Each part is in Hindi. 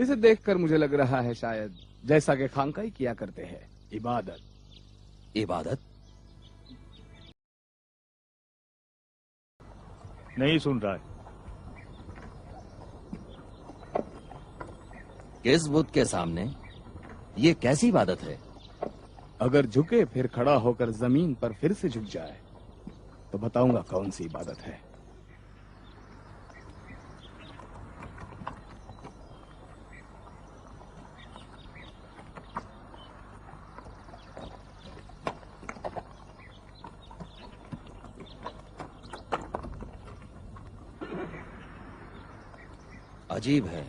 इसे देखकर मुझे लग रहा है शायद जैसा कि खानकाई किया करते हैं, इबादत। इबादत? नहीं सुन रहा है। किस बुत के सामने? ये कैसी इबादत है? अगर झुके फिर खड़ा होकर जमीन पर फिर से झुक जाए तो बताऊंगा कौन सी इबादत है। अजीब है,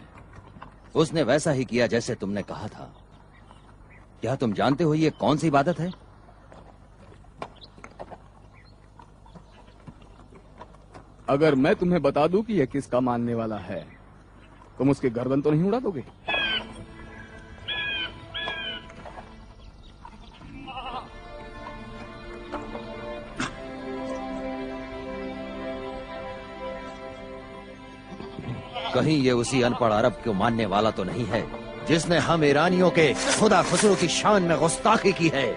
उसने वैसा ही किया जैसे तुमने कहा था। क्या तुम जानते हो ये कौन सी इबादत है? अगर मैं तुम्हें बता दूं कि यह किसका मानने वाला है, तुम उसकी गर्दन तो नहीं उड़ा दोगे? कहीं ये उसी अनपढ़ अरब को मानने वाला तो नहीं है जिसने हम ईरानियों के खुदा खुसरो की शान में गुस्ताखी की है?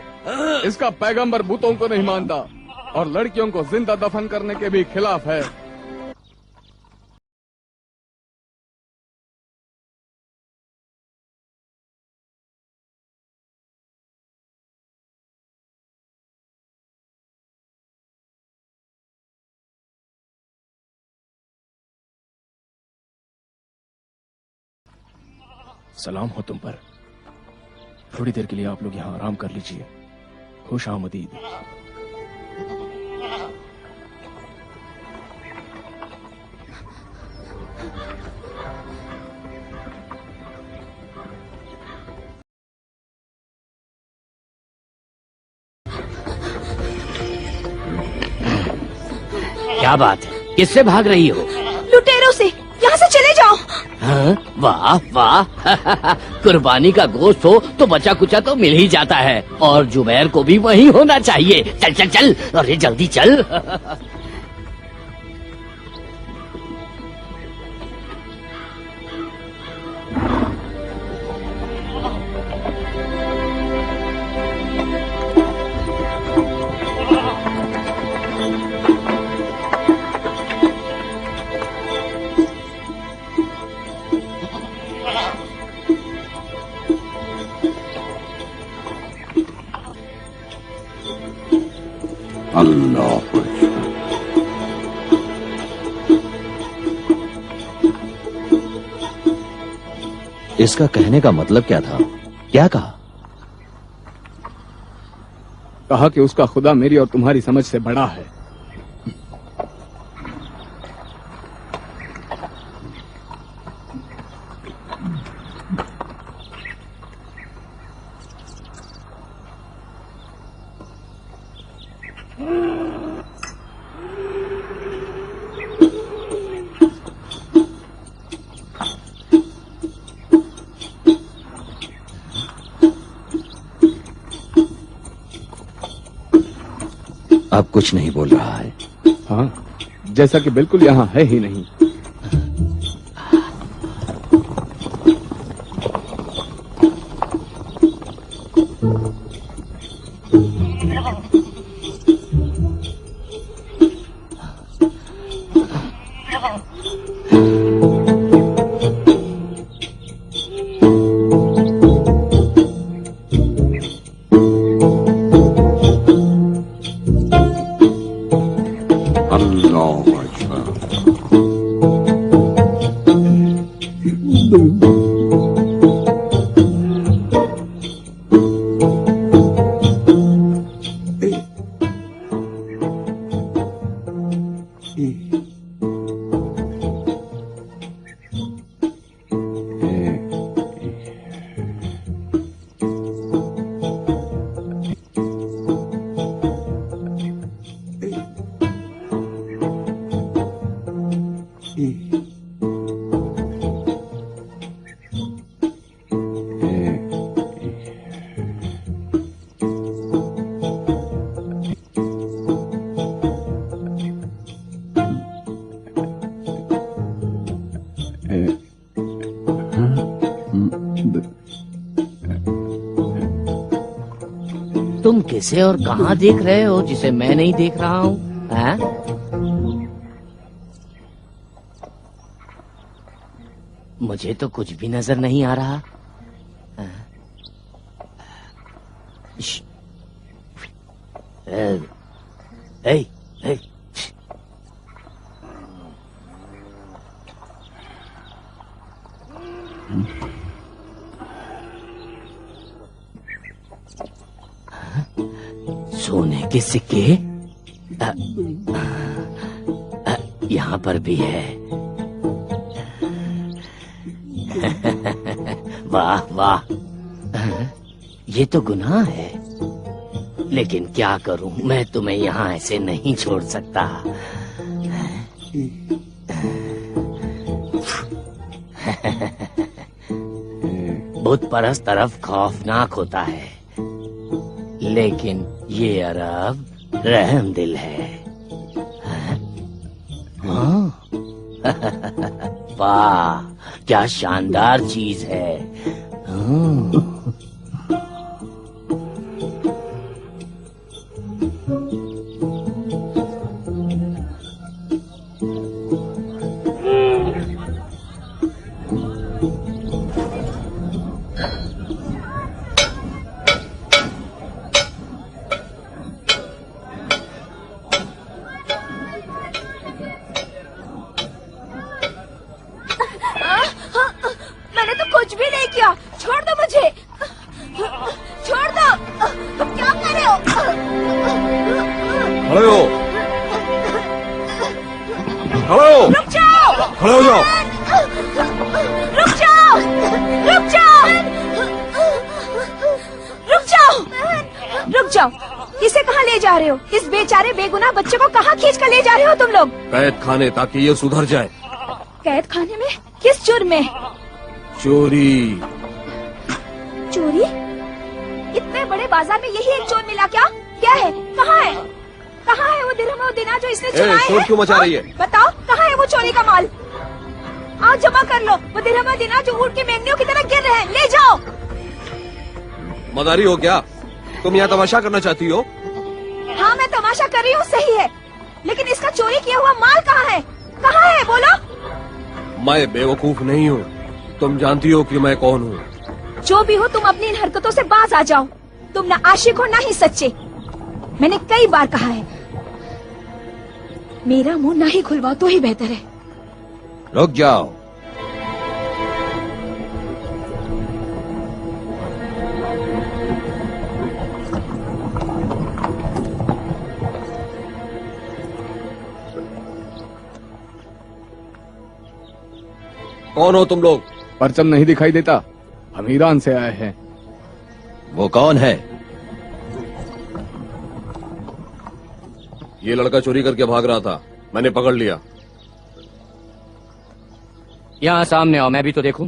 इसका पैगंबर भूतों को नहीं मानता और लड़कियों को जिंदा दफन करने के भी खिलाफ है। सलाम हो तुम पर। थोड़ी देर के लिए आप लोग यहाँ आराम कर लीजिए। खुश आमदीद। क्या बात है, किससे भाग रही हो? लुटेरों से। यहाँ से चले जाओ। हाँ? वाह वाह कुर्बानी का गोश्त हो तो बचा कुचा तो मिल ही जाता है, और जुबैर को भी वही होना चाहिए। चल चल चल, अरे जल्दी चल। अल्लाह। इसका कहने का मतलब क्या था? क्या कहा? कहा कि उसका खुदा मेरी और तुम्हारी समझ से बड़ा है। अब कुछ नहीं बोल रहा है। हाँ, जैसा कि बिल्कुल यहाँ है ही नहीं। अल्लाह। तुम किसे और कहाँ देख रहे हो जिसे मैं नहीं देख रहा हूँ? हैं? मुझे तो कुछ भी नजर नहीं आ रहा। श्श। ए, ए, सोने के सिक्के यहाँ पर भी है। वाह वाह, ये तो गुनाह है, लेकिन क्या करूं, मैं तुम्हें यहाँ ऐसे नहीं छोड़ सकता। बुत परस्त तरफ खौफनाक होता है, लेकिन ये अरब रहम दिल है। हाँ? वाह, क्या शानदार चीज है। हाँ। मैंने तो कुछ भी नहीं किया, छोड़ दो मुझे, छोड़ दो। तुम क्या कर रहे हो? खड़े हो, खड़े हो, रुक जाओ, खड़े हो जाओ। रुक जाओ, रुक जाओ, रुक जाओ, रुक जाओ। इसे कहाँ ले जा रहे हो? इस बेचारे बेगुनाह बच्चे को कहाँ खींच कर ले जा रहे हो तुम लोग? कैद खाने, ताकि ये सुधर जाए। कैद खाने में? किस जुर्म में? चोरी। चोरी? इतने बड़े बाजार में यही एक चोर मिला क्या? क्या है? कहाँ है? कहाँ है वो दिरहम और दिनार जो इसने चुराए शोर क्यों मचा रही है? बताओ, कहाँ है वो चोरी का माल? आओ जमा कर लो वो दिरहम और दिनार जो ऊँट की मेमनियों की तरह गिर रहे हैं, ले जाओ। मदारी हो क्या? तुम यहाँ तमाशा करना चाहती हो? हाँ, मैं तमाशा कर रही हूँ, सही है, लेकिन इसका चोरी किया हुआ माल कहाँ है? कहाँ है बोलो? मैं बेवकूफ नहीं हूँ, तुम जानती हो कि मैं कौन हूँ। जो भी हो, तुम अपनी इन हरकतों से बाज आ जाओ। तुम ना आशिक हो ना ही सच्चे। मैंने कई बार कहा है, मेरा मुंह ना ही खुलवाओ तो ही बेहतर है। रुक जाओ। कौन हो तुम लोग? परचम नहीं दिखाई देता? हम ईरान से आए हैं। वो कौन है? ये लड़का चोरी करके भाग रहा था, मैंने पकड़ लिया। यहाँ सामने आओ, मैं भी तो देखूं।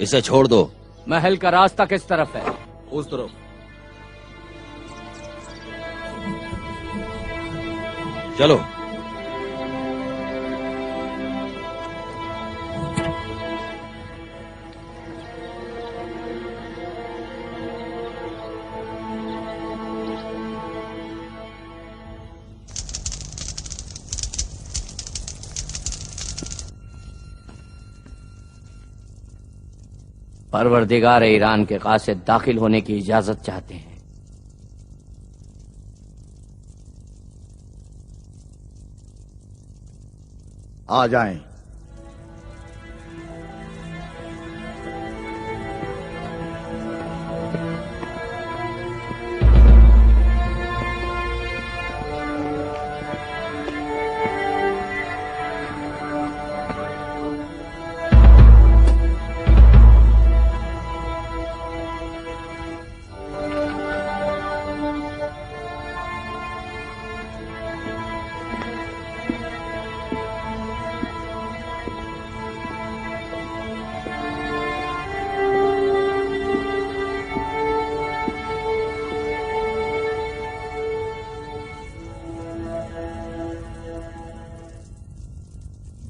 इसे छोड़ दो। महल का रास्ता किस तरफ है? उस तरफ। चलो। परवरदिगार ईरान के कासिद दाखिल होने की इजाजत चाहते हैं। आ जाएं।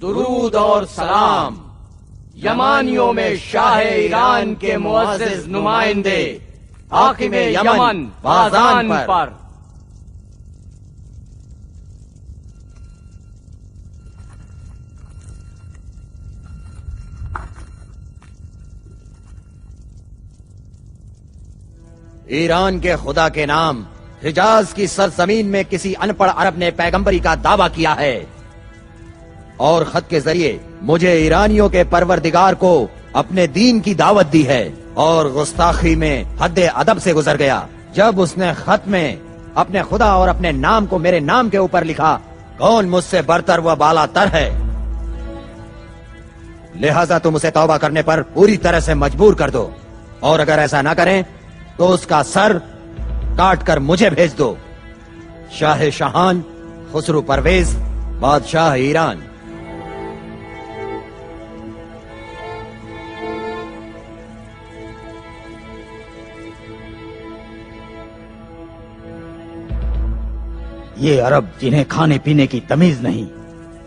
दुरूद और सलाम यमानियों में शाह ईरान के मुअज़्ज़िज़ नुमाइंदे हाकिम यमन बाज़ान पर। ईरान के खुदा के नाम हिजाज की सरजमीन में किसी अनपढ़ अरब ने पैगंबरी का दावा किया है और खत के जरिए मुझे ईरानियों के परवरदिगार को अपने दीन की दावत दी है और गुस्ताखी में हद अदब से गुजर गया जब उसने खत में अपने खुदा और अपने नाम को मेरे नाम के ऊपर लिखा। कौन मुझसे बरतर व बालातर है? लिहाजा तुम उसे तौबा करने पर पूरी तरह से मजबूर कर दो और अगर ऐसा ना करें तो उसका सर काट कर मुझे भेज दो। शाह शहान खुसरू परवेज, बादशाह ईरान। ये अरब जिन्हें खाने पीने की तमीज नहीं,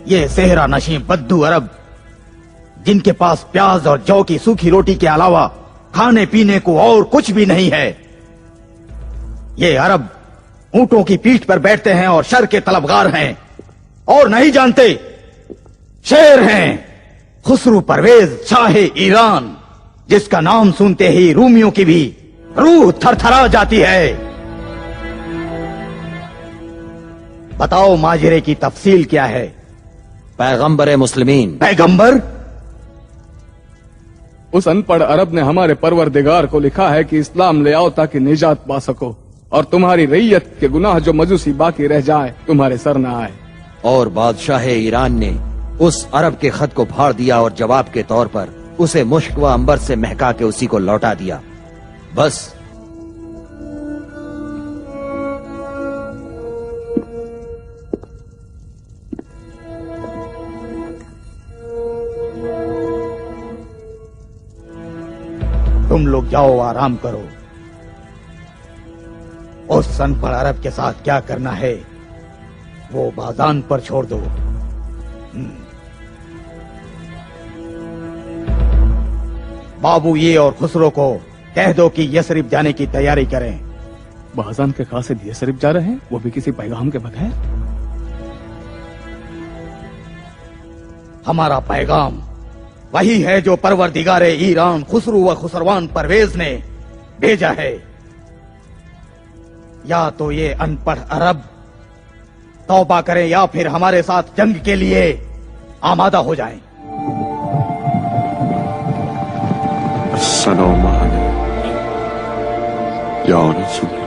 ये सेहरा नशी बद्दू अरब जिनके पास प्याज और जौ की सूखी रोटी के अलावा खाने पीने को और कुछ भी नहीं है। ये अरब ऊंटों की पीठ पर बैठते हैं और शर के तलबगार हैं और नहीं जानते शेर हैं खुसरू परवेज शाह ईरान, जिसका नाम सुनते ही रूमियों की भी रूह थरथरा जाती है। बताओ माजरे की तफसील क्या है? पैगंबर मुस्लिमीन। पैगंबर? उस अनपढ़ अरब ने हमारे परवरदिगार को लिखा है कि इस्लाम ले आओ ताकि निजात पा सको और तुम्हारी रैयत के गुनाह जो मजूसी बाकी रह जाए तुम्हारे सर न आए। और बादशाह ईरान ने उस अरब के खत को फाड़ दिया और जवाब के तौर पर उसे मुश्क व अंबर से महका के उसी को लौटा दिया। बस तुम लोग जाओ, आराम करो। उस अनपढ़ अरब के साथ क्या करना है वो बाज़ान पर छोड़ दो। बाबू ये और खुसरो को कह दो कि यसरिफ जाने की तैयारी करें। बाज़ान के कासिद यसरिफ जा रहे हैं, वो भी किसी पैगाम के बगैर? हमारा पैगाम वही है जो परवरदिगारे ईरान खुसरू व खुसरवान परवेज ने भेजा है। या तो ये अनपढ़ अरब तौबा करें या फिर हमारे साथ जंग के लिए आमादा हो जाएं। अस्सलाम अलैकुम या रसूल।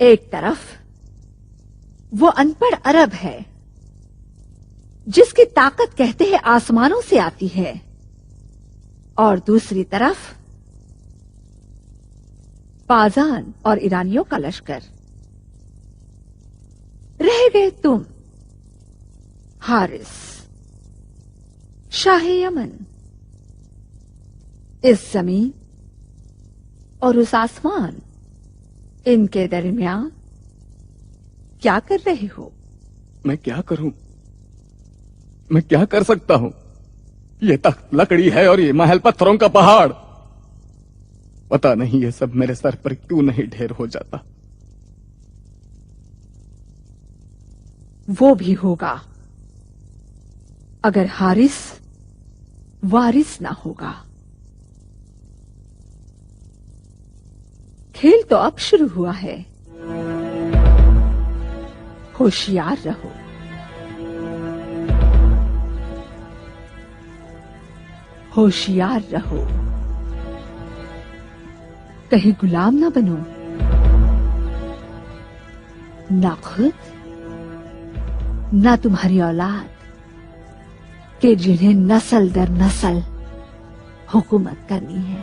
एक तरफ वो अनपढ़ अरब है जिसकी ताकत कहते हैं आसमानों से आती है, और दूसरी तरफ बाज़ान और ईरानियों का लश्कर। रह गए तुम, हारिस शाह यमन। इस जमीन और उस आसमान, इनके दरमियान क्या कर रहे हो? मैं क्या करूं? मैं क्या कर सकता हूं? ये तख्त लकड़ी है और ये महल पत्थरों का पहाड़। पता नहीं ये सब मेरे सर पर क्यों नहीं ढेर हो जाता। वो भी होगा अगर हारिस वारिस ना होगा। खेल तो अब शुरू हुआ है, होशियार रहो। होशियार रहो, कहीं गुलाम ना बनो। ना खुद ना तुम्हारी औलाद के जिन्हें नस्ल दर नस्ल हुकूमत करनी है।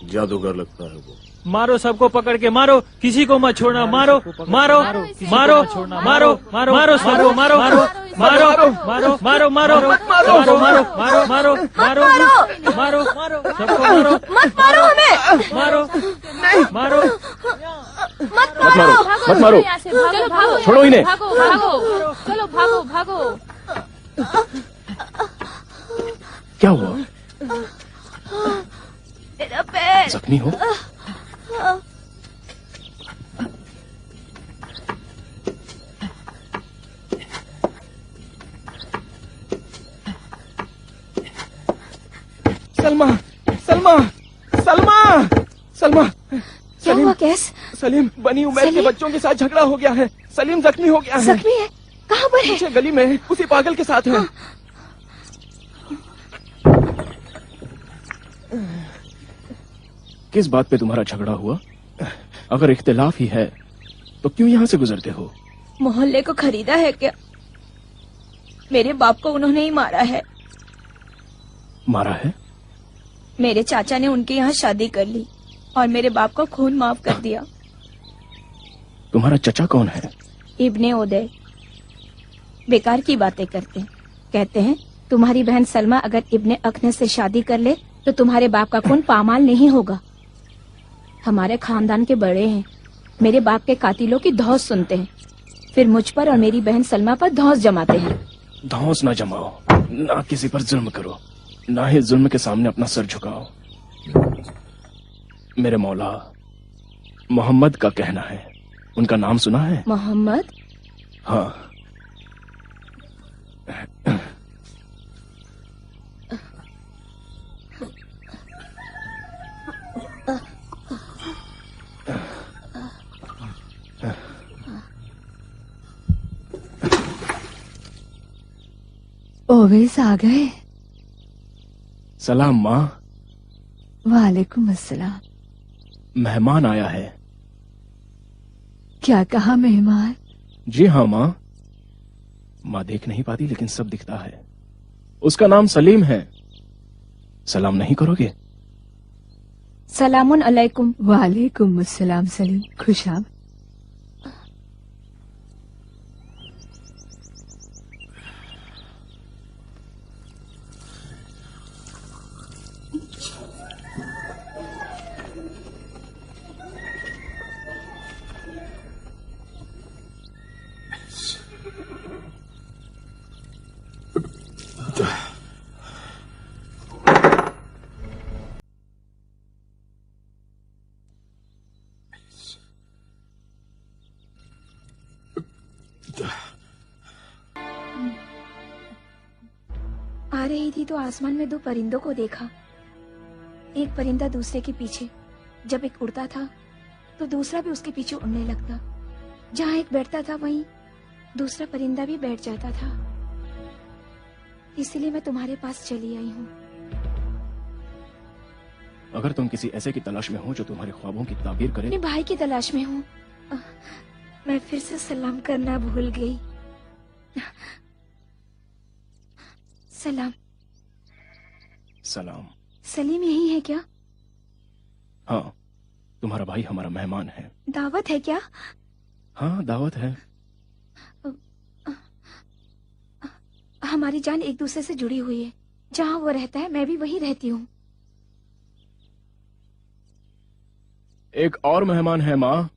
जादूगर लगता है वो। मारो, सबको पकड़ के मारो, किसी को मत छोड़ना। मारो मारो मारो मारो मारो मारो सबको, मारो मारो मारो मारो मारो मारो मारो मारो मारो मारो मारो मारो सबको, मारो मत मारो हमें, मारो मारो मत मत मारो, मारो। मत मारो, चलो भागो, छोड़ो इन्हें। भागो भागो, चलो भागो भागो। क्या हुआ? मेरा पैर। जख्मी हो? सलमा, सलमा, सलमा, सलमा। क्या हुआ कैस? सलीम बनी उमर के सलीम? बच्चों के साथ झगड़ा हो गया है। सलीम जख्मी हो गया है। जख्मी है? कहाँ पर है? पीछे गली में उसी पागल के साथ है। किस बात पे तुम्हारा झगड़ा हुआ? अगर इख्तिलाफ ही है तो क्यों यहाँ से गुजरते हो? मोहल्ले को खरीदा है क्या? मेरे बाप को उन्होंने ही मारा है। मारा है? मेरे चाचा ने उनके यहाँ शादी कर ली और मेरे बाप को खून माफ कर दिया। तुम्हारा चचा कौन है? इब्ने उदय। बेकार की बातें करते हैं। कहते हैं तुम्हारी बहन सलमा अगर इब्ने अखनस से शादी कर ले तो तुम्हारे बाप का खून पामाल नहीं होगा। हमारे खानदान के बड़े हैं, मेरे बाप के कातिलों की धौंस सुनते हैं, फिर मुझ पर और मेरी बहन सलमा पर धौंस जमाते हैं। धौंस ना जमाओ, ना किसी पर जुल्म करो, ना ही जुल्म के सामने अपना सर झुकाओ। मेरे मौला मोहम्मद का कहना है, उनका नाम सुना है? मोहम्मद? हाँ। ओवैस आ गए? सलाम माँ। वालेकुम अस्सलाम। मेहमान आया है। क्या कहा मेहमान? जी हाँ माँ। माँ देख नहीं पाती लेकिन सब दिखता है। उसका नाम सलीम है। सलाम नहीं करोगे? सलामुन अलैकुम। वालेकुम अस्सलाम सलीम, खुश आमद। आ रही थी तो आसमान में दो परिंदों को देखा। एक परिंदा दूसरे के पीछे। जब एक उड़ता था तो दूसरा भी उसके पीछे उड़ने लगता। जहाँ एक बैठता था वहीं दूसरा परिंदा भी बैठ जाता था। इसलिए मैं तुम्हारे पास चली आई हूँ। अगर तुम किसी ऐसे की तलाश में हो जो तुम्हारे ख्वाबों की ताबीर करे। अपने भाई की तलाश में हूँ। मैं फिर से सलाम करना भूल गई। सलाम। सलाम। सलीम यही है क्या? हाँ, तुम्हारा भाई हमारा मेहमान है। दावत है क्या? हाँ, दावत है। हमारी जान एक दूसरे से जुड़ी हुई है। जहाँ वो रहता है मैं भी वहीं रहती हूँ। एक और मेहमान है माँ।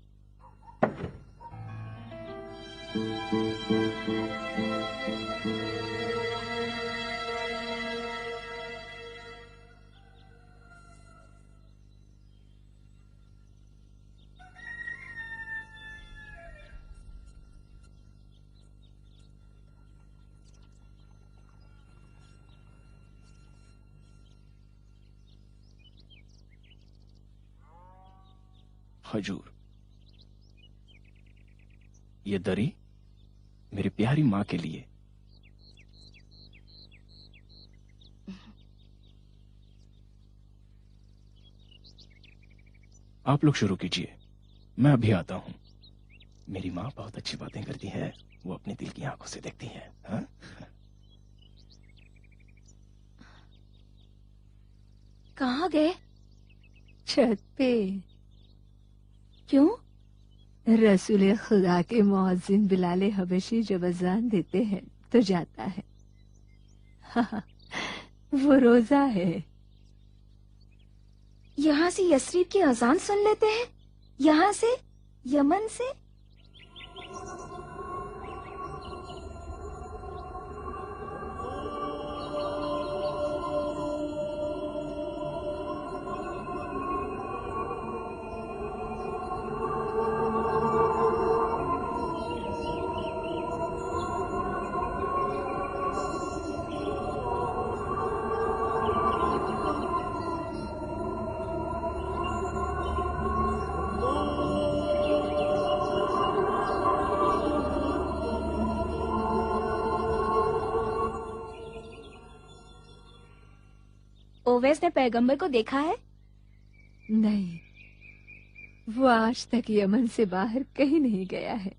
हजूर, ये दरी मेरी प्यारी माँ के लिए। आप लोग शुरू कीजिए, मैं अभी आता हूं। मेरी माँ बहुत अच्छी बातें करती है, वो अपने दिल की आंखों से देखती है। हाँ? कहाँ गए? छत पे। क्यों? रसूल खुदा के मुअज्जिन बिलाल हबशी जब अजान देते हैं तो जाता है। हाँ, वो रोजा है। यहाँ से यस्रीब की अजान सुन लेते हैं? यहाँ से? यमन से? ओवैस ने पैगंबर को देखा है? नहीं, वो आज तक यमन से बाहर कहीं नहीं गया है।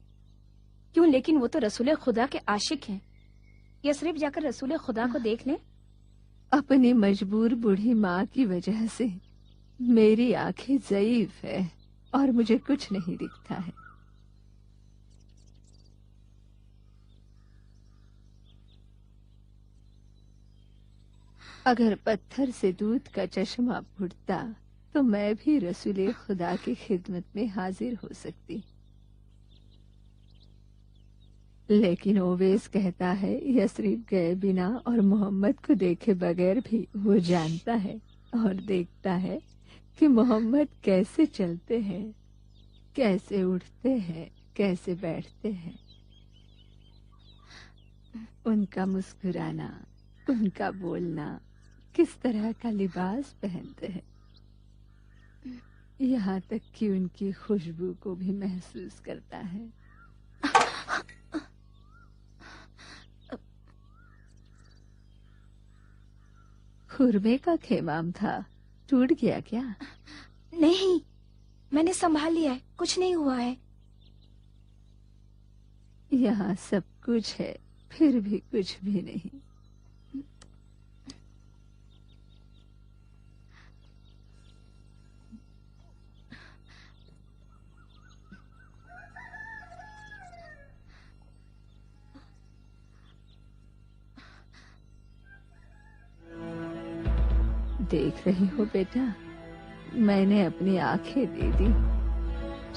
क्यों? लेकिन वो तो रसूल खुदा के आशिक हैं। यस्रिब जाकर रसूल खुदा को देख लें। अपनी मजबूर बूढ़ी माँ की वजह से मेरी आंखें ज़ईफ है और मुझे कुछ नहीं दिखता है। अगर पत्थर से दूध का चश्मा फूटता तो मैं भी रसूल खुदा की खिदमत में हाजिर हो सकती। लेकिन ओवैस कहता है यस्रिब गए बिना और मोहम्मद को देखे बगैर भी वो जानता है और देखता है कि मोहम्मद कैसे चलते हैं, कैसे उठते हैं, कैसे बैठते हैं। उनका मुस्कुराना, उनका बोलना, किस तरह का लिबास पहनते हैं, यहाँ तक कि उनकी खुशबू को भी महसूस करता है। खुरमे का खेमाम था, टूट गया क्या? नहीं, मैंने संभाल लिया है, कुछ नहीं हुआ है। यहाँ सब कुछ है, फिर भी कुछ भी नहीं। देख रही हो बेटा, मैंने अपनी आंखें दे दी।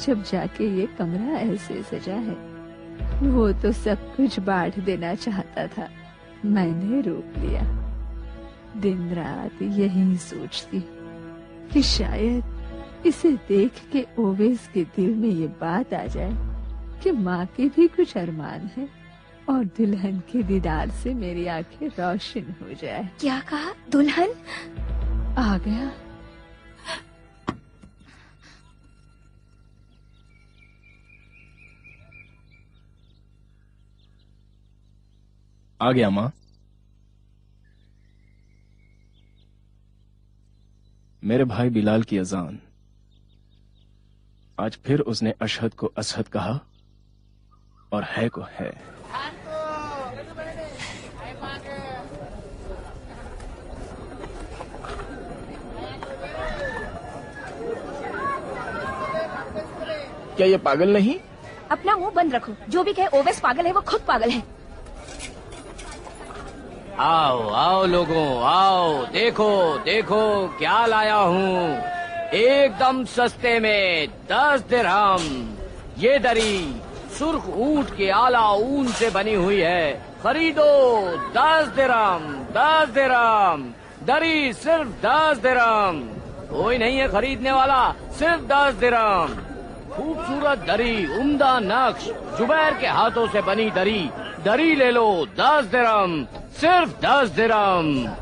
जब जाके ये कमरा ऐसे सजा है, वो तो सब कुछ बांट देना चाहता था, मैंने रोक लिया। दिन रात यही सोचती कि शायद इसे देख के ओवैस के दिल में ये बात आ जाए कि माँ के भी कुछ अरमान है और दुल्हन के दीदार से मेरी आंखें रोशन हो जाए। क्या कहा? दुल्हन आ गया। आ गया माँ। मेरे भाई बिलाल की अजान। आज फिर उसने अशहद को असहद कहा और है को है। क्या ये पागल नहीं? अपना मुंह बंद रखो। जो भी कहे ओवैस पागल है, वो खुद पागल है। आओ आओ लोगों, आओ, देखो देखो क्या लाया हूँ। एकदम सस्ते में 10 दिरहम। ये दरी सुर्ख ऊंट के आला ऊन से बनी हुई है, खरीदो 10 दिरहम। 10 दिरहम दरी, सिर्फ 10 दिरहम। कोई नहीं है खरीदने वाला, सिर्फ 10 दिरहम। खूबसूरत दरी, उम्दा नक्श, जुबैर के हाथों से बनी दरी। दरी ले लो 10 दिरहम, सिर्फ 10 दिरहम।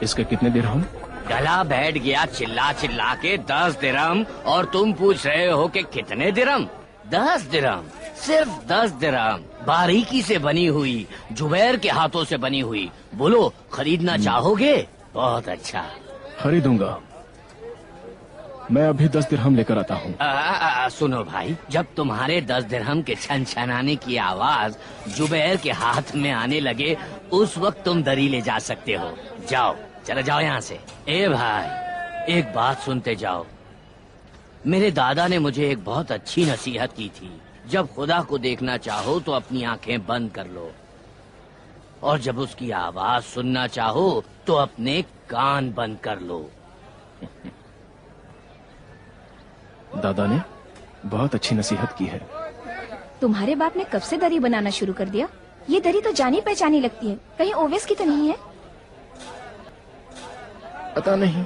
इसके कितने दिरहम? गला बैठ गया चिल्ला चिल्ला के 10 दिरहम, और तुम पूछ रहे हो कि कितने दिरहम? 10 दिरहम, सिर्फ 10 दिरहम। बारीकी से बनी हुई, जुबैर के हाथों से बनी हुई। बोलो, खरीदना चाहोगे? बहुत अच्छा, खरीदूंगा। मैं अभी 10 दिरहम लेकर आता हूँ। सुनो भाई, जब तुम्हारे 10 दिरहम के छन छनाने की आवाज जुबैर के हाथ में आने लगे, उस वक्त तुम दरी ले जा सकते हो। जाओ, चले जाओ यहाँ से। ए भाई, एक बात सुनते जाओ। मेरे दादा ने मुझे एक बहुत अच्छी नसीहत की थी। जब खुदा को देखना चाहो तो अपनी आंखें बंद कर लो, और जब उसकी आवाज सुनना चाहो तो अपने कान बंद कर लो। दादा ने बहुत अच्छी नसीहत की है। तुम्हारे बाप ने कब से दरी बनाना शुरू कर दिया? ये दरी तो जानी पहचानी लगती है, कहीं ओवेस की तो नहीं है? पता नहीं,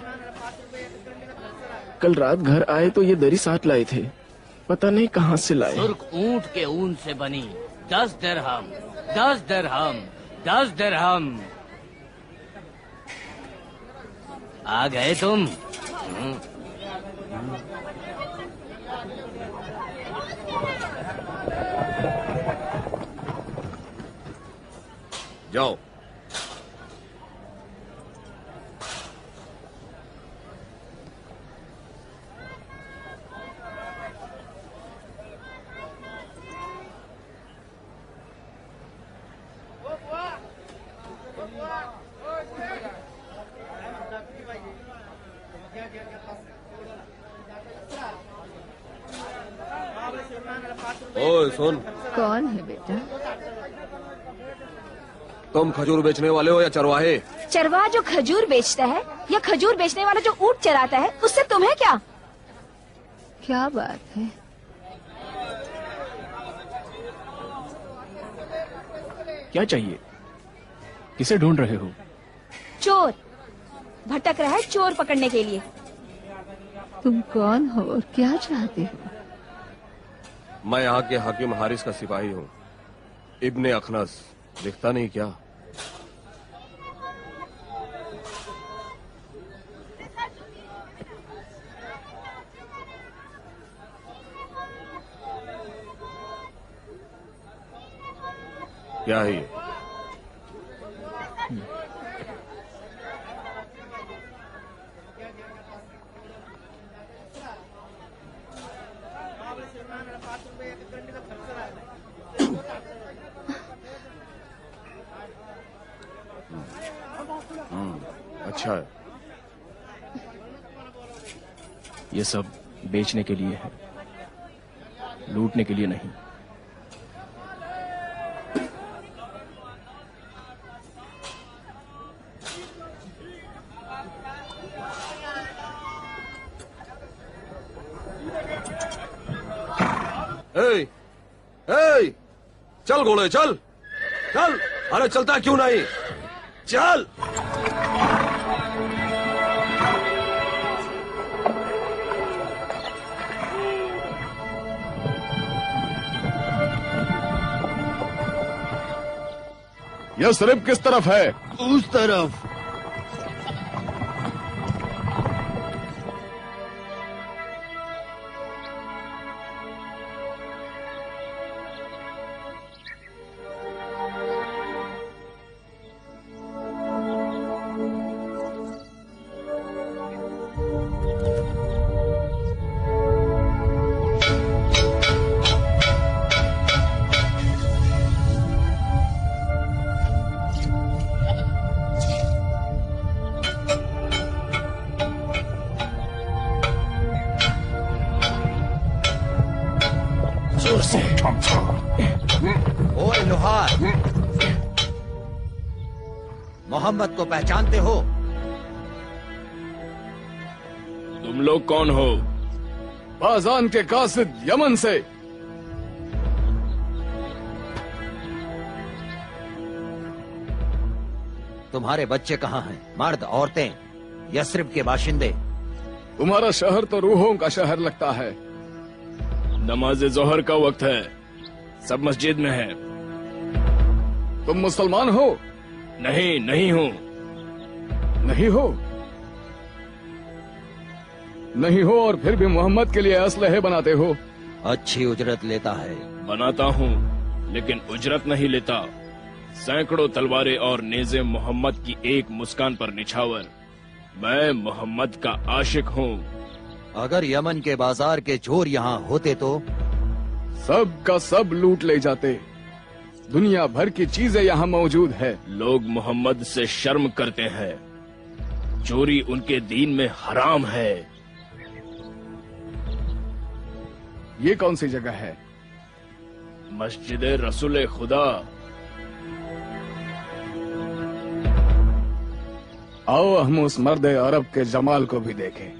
कल रात घर आए तो ये दरी साथ लाए थे, पता नहीं कहाँ से लाए। सुर्ख ऊंट के ऊन से बनी 10 दिरहम। 10 दिरहम, 10 दिरहम। आ गए तुम? जाओ। ओए सुन, कौन है बेटा? तुम खजूर बेचने वाले हो या चरवाहे? चरवाहा जो खजूर बेचता है या खजूर बेचने वाला जो ऊंट चराता है, उससे तुम्हें क्या? क्या बात है? क्या चाहिए? किसे ढूंढ रहे हो? चोर भटक रहा है, चोर पकड़ने के लिए। तुम कौन हो और क्या चाहते हो? मैं यहाँ के हाकिम हारिस का सिपाही हूँ, इब्ने अखनस। दिखता नहीं क्या? क्या है ये? अच्छा है। ये सब बेचने के लिए है, लूटने के लिए नहीं। ए, ए, चल घोड़े चल चल। अरे चलता क्यों नहीं? चल। यह सिर्फ किस तरफ है? उस तरफ। ओए लोहार, मोहम्मद को पहचानते हो? तुम तुम लोग कौन हो? बाजान के कासिद यमन से। तुम्हारे बच्चे कहाँ हैं? मर्द, औरतें, यस्रिब के बाशिंदे? तुम्हारा शहर तो रूहों का शहर लगता है। नमाज जोहर का वक्त है, सब मस्जिद में है। तुम मुसलमान हो? नहीं, नहीं हूँ। नहीं हो? नहीं हो और फिर भी मोहम्मद के लिए असलहे बनाते हो। अच्छी उजरत लेता है। बनाता हूँ, लेकिन उजरत नहीं लेता। सैकड़ों तलवारें और नेज़े मोहम्मद की एक मुस्कान पर निछावर। मैं मोहम्मद का आशिक हूँ। अगर यमन के बाजार के चोर यहाँ होते तो सब का सब लूट ले जाते। दुनिया भर की चीजें यहाँ मौजूद है। लोग मोहम्मद से शर्म करते हैं। चोरी उनके दीन में हराम है। ये कौन सी जगह है? मस्जिद रसूल खुदा। आओ हम उस मर्द अरब के जमाल को भी देखें।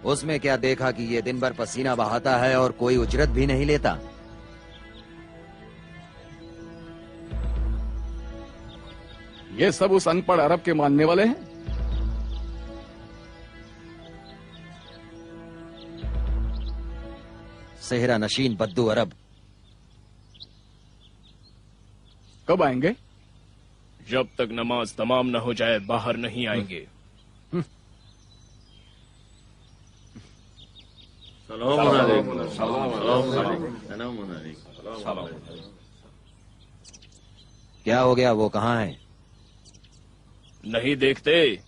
उसमें क्या देखा कि ये दिन भर पसीना बहाता है और कोई उजरत भी नहीं लेता? ये सब उस अनपढ़ अरब के मानने वाले हैं। सेहरा नशीन बद्दू अरब कब आएंगे? जब तक नमाज तमाम न हो जाए बाहर नहीं आएंगे। क्या हो गया? वो कहाँ है? नहीं देखते?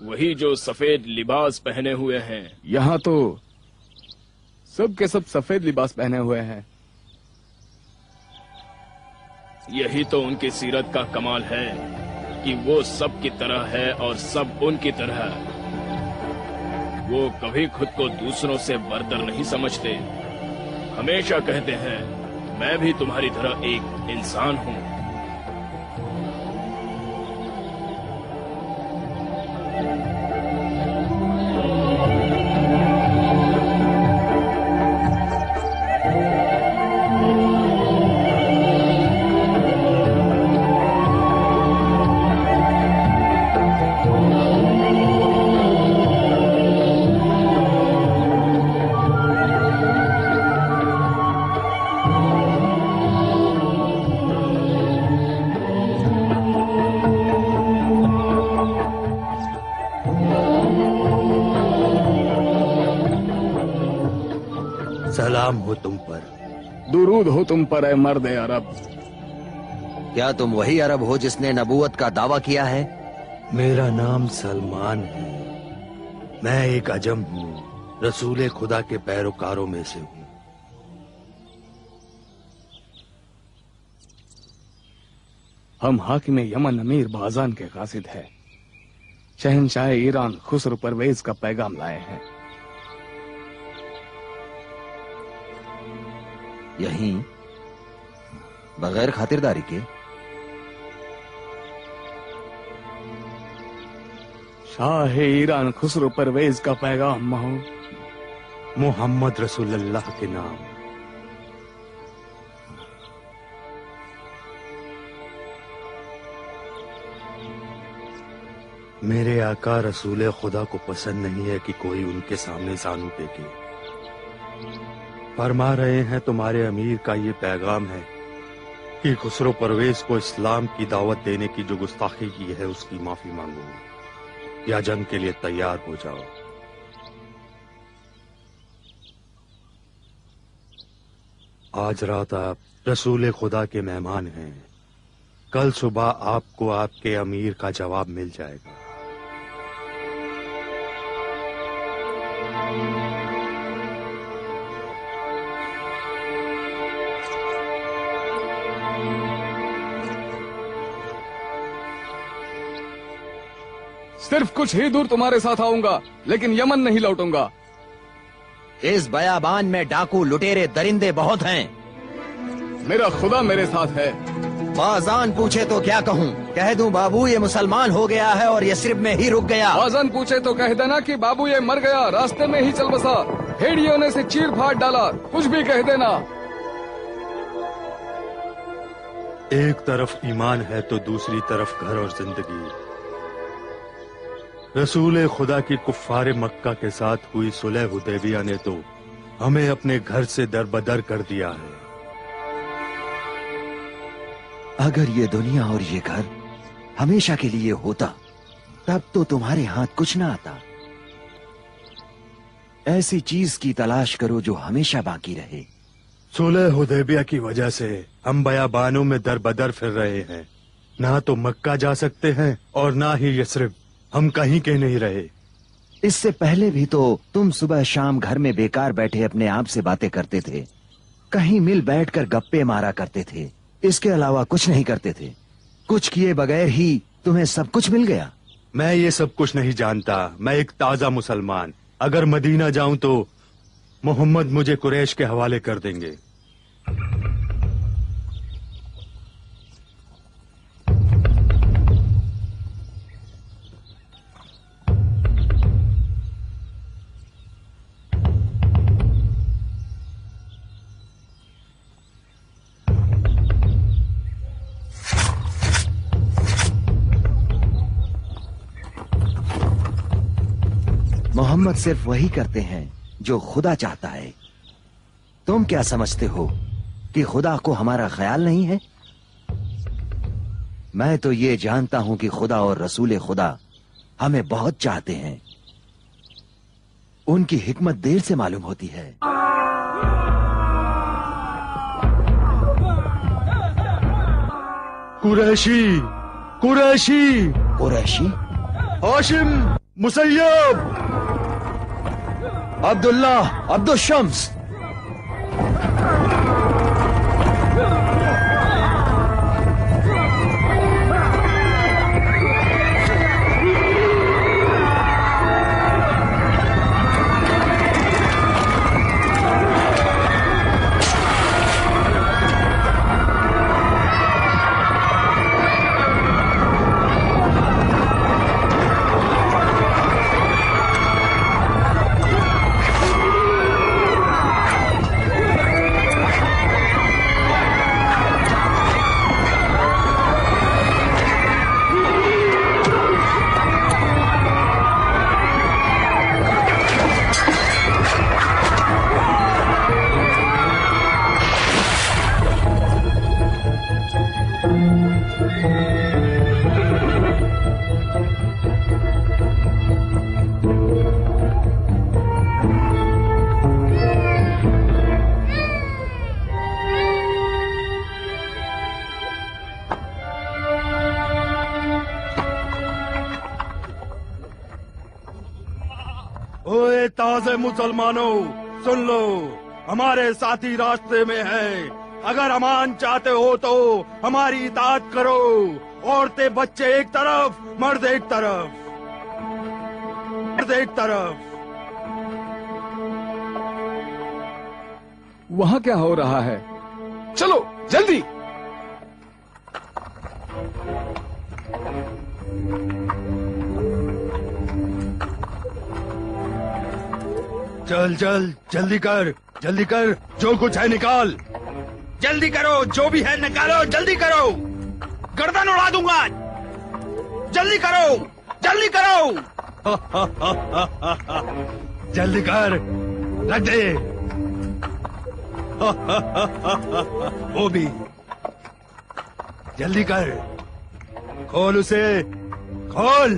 वही जो सफेद लिबास पहने हुए हैं। यहाँ तो सब के सब सफेद लिबास पहने हुए हैं। यही तो उनकी सीरत का कमाल है कि वो सब की तरह है और सब उनकी तरह। वो कभी खुद को दूसरों से बरतर नहीं समझते। हमेशा कहते हैं, मैं भी तुम्हारी तरह एक इंसान हूँ। सलाम हो तुम पर। दुरूद हो तुम पर, ए मर्द अरब। क्या तुम वही अरब हो जिसने नबूवत का दावा किया है? मेरा नाम सलमान है। मैं एक अजम हूँ, रसूल खुदा के पैरोकारों में से हूँ। हम हाकिम यमन अमीर बाजान के कासिद है। शहनशाह ईरान खुसरो परवेज का पैगाम लाए हैं। यहीं बगैर खातिरदारी के? शाह ईरान खुसरो परवेज का पैगाम महू। मोहम्मद रसूलुल्लाह के नाम। मेरे आका रसूल खुदा को पसंद नहीं है कि कोई उनके सामने जानू टेके। फरमा रहे हैं तुम्हारे अमीर का ये पैगाम है कि खुसरो परवेज को इस्लाम की दावत देने की जो गुस्ताखी की है उसकी माफी मांगो या जंग के लिए तैयार हो जाओ। आज रात आप रसूल खुदा के मेहमान हैं। कल सुबह आपको आपके अमीर का जवाब मिल जाएगा। सिर्फ कुछ ही दूर तुम्हारे साथ आऊंगा, लेकिन यमन नहीं लौटूंगा। इस बयाबान में डाकू, लुटेरे, दरिंदे बहुत हैं। मेरा खुदा मेरे साथ है। बाजान पूछे तो क्या कहूँ? कह दूं बाबू ये मुसलमान हो गया है और यस्रिब में ही रुक गया। बाजान पूछे तो कह देना कि बाबू ये मर गया, रास्ते में ही चल बसा, भेड़ियों ने से चीर फाड़ डाला, कुछ भी कह देना। एक तरफ ईमान है तो दूसरी तरफ घर और जिंदगी। रसूल खुदा की कुफ्फार मक्का के साथ हुई सुलह हुदैबिया ने तो हमें अपने घर से दरबदर कर दिया है। अगर ये दुनिया और ये घर हमेशा के लिए होता तब तो तुम्हारे हाथ कुछ ना आता। ऐसी चीज की तलाश करो जो हमेशा बाकी रहे। सुलह हुदैबिया की वजह से हम बयाबानों में दरबदर फिर रहे हैं। ना तो मक्का जा सकते हैं और ना ही यस्रिब। हम कहीं के नहीं रहे। इससे पहले भी तो तुम सुबह शाम घर में बेकार बैठे अपने आप से बातें करते थे, कहीं मिल बैठकर गप्पे मारा करते थे, इसके अलावा कुछ नहीं करते थे। कुछ किए बगैर ही तुम्हें सब कुछ मिल गया। मैं ये सब कुछ नहीं जानता। मैं एक ताजा मुसलमान। अगर मदीना जाऊं तो मोहम्मद मुझे कुरैश के हवाले कर देंगे। मोहम्मद सिर्फ वही करते हैं जो खुदा चाहता है। तुम क्या समझते हो कि खुदा को हमारा ख्याल नहीं है? मैं तो ये जानता हूं कि खुदा और रसूल खुदा हमें बहुत चाहते हैं। उनकी हिकमत देर से मालूम होती है। कुरैशी, कुरैशी, कुरैशी, हाशिम, मुसैयब, अब्दुल्ला, अब्दुल शम्स। ओए ताजे मुसलमानों, सुन लो, हमारे साथी रास्ते में हैं। अगर अमान चाहते हो तो हमारी इताअत करो। औरतें बच्चे एक तरफ, मर्द एक तरफ, मर्द एक तरफ। वहां क्या हो रहा है? चलो जल्दी। चल चल, जल्दी कर, जल्दी कर, जो कुछ है निकाल। जल्दी करो, जो भी है निकालो, जल्दी करो, गर्दन उड़ा दूंगा। जल्दी करो, जल्दी करो। जल्दी कर, रख दे। वो भी जल्दी कर, खोल उसे, खोल।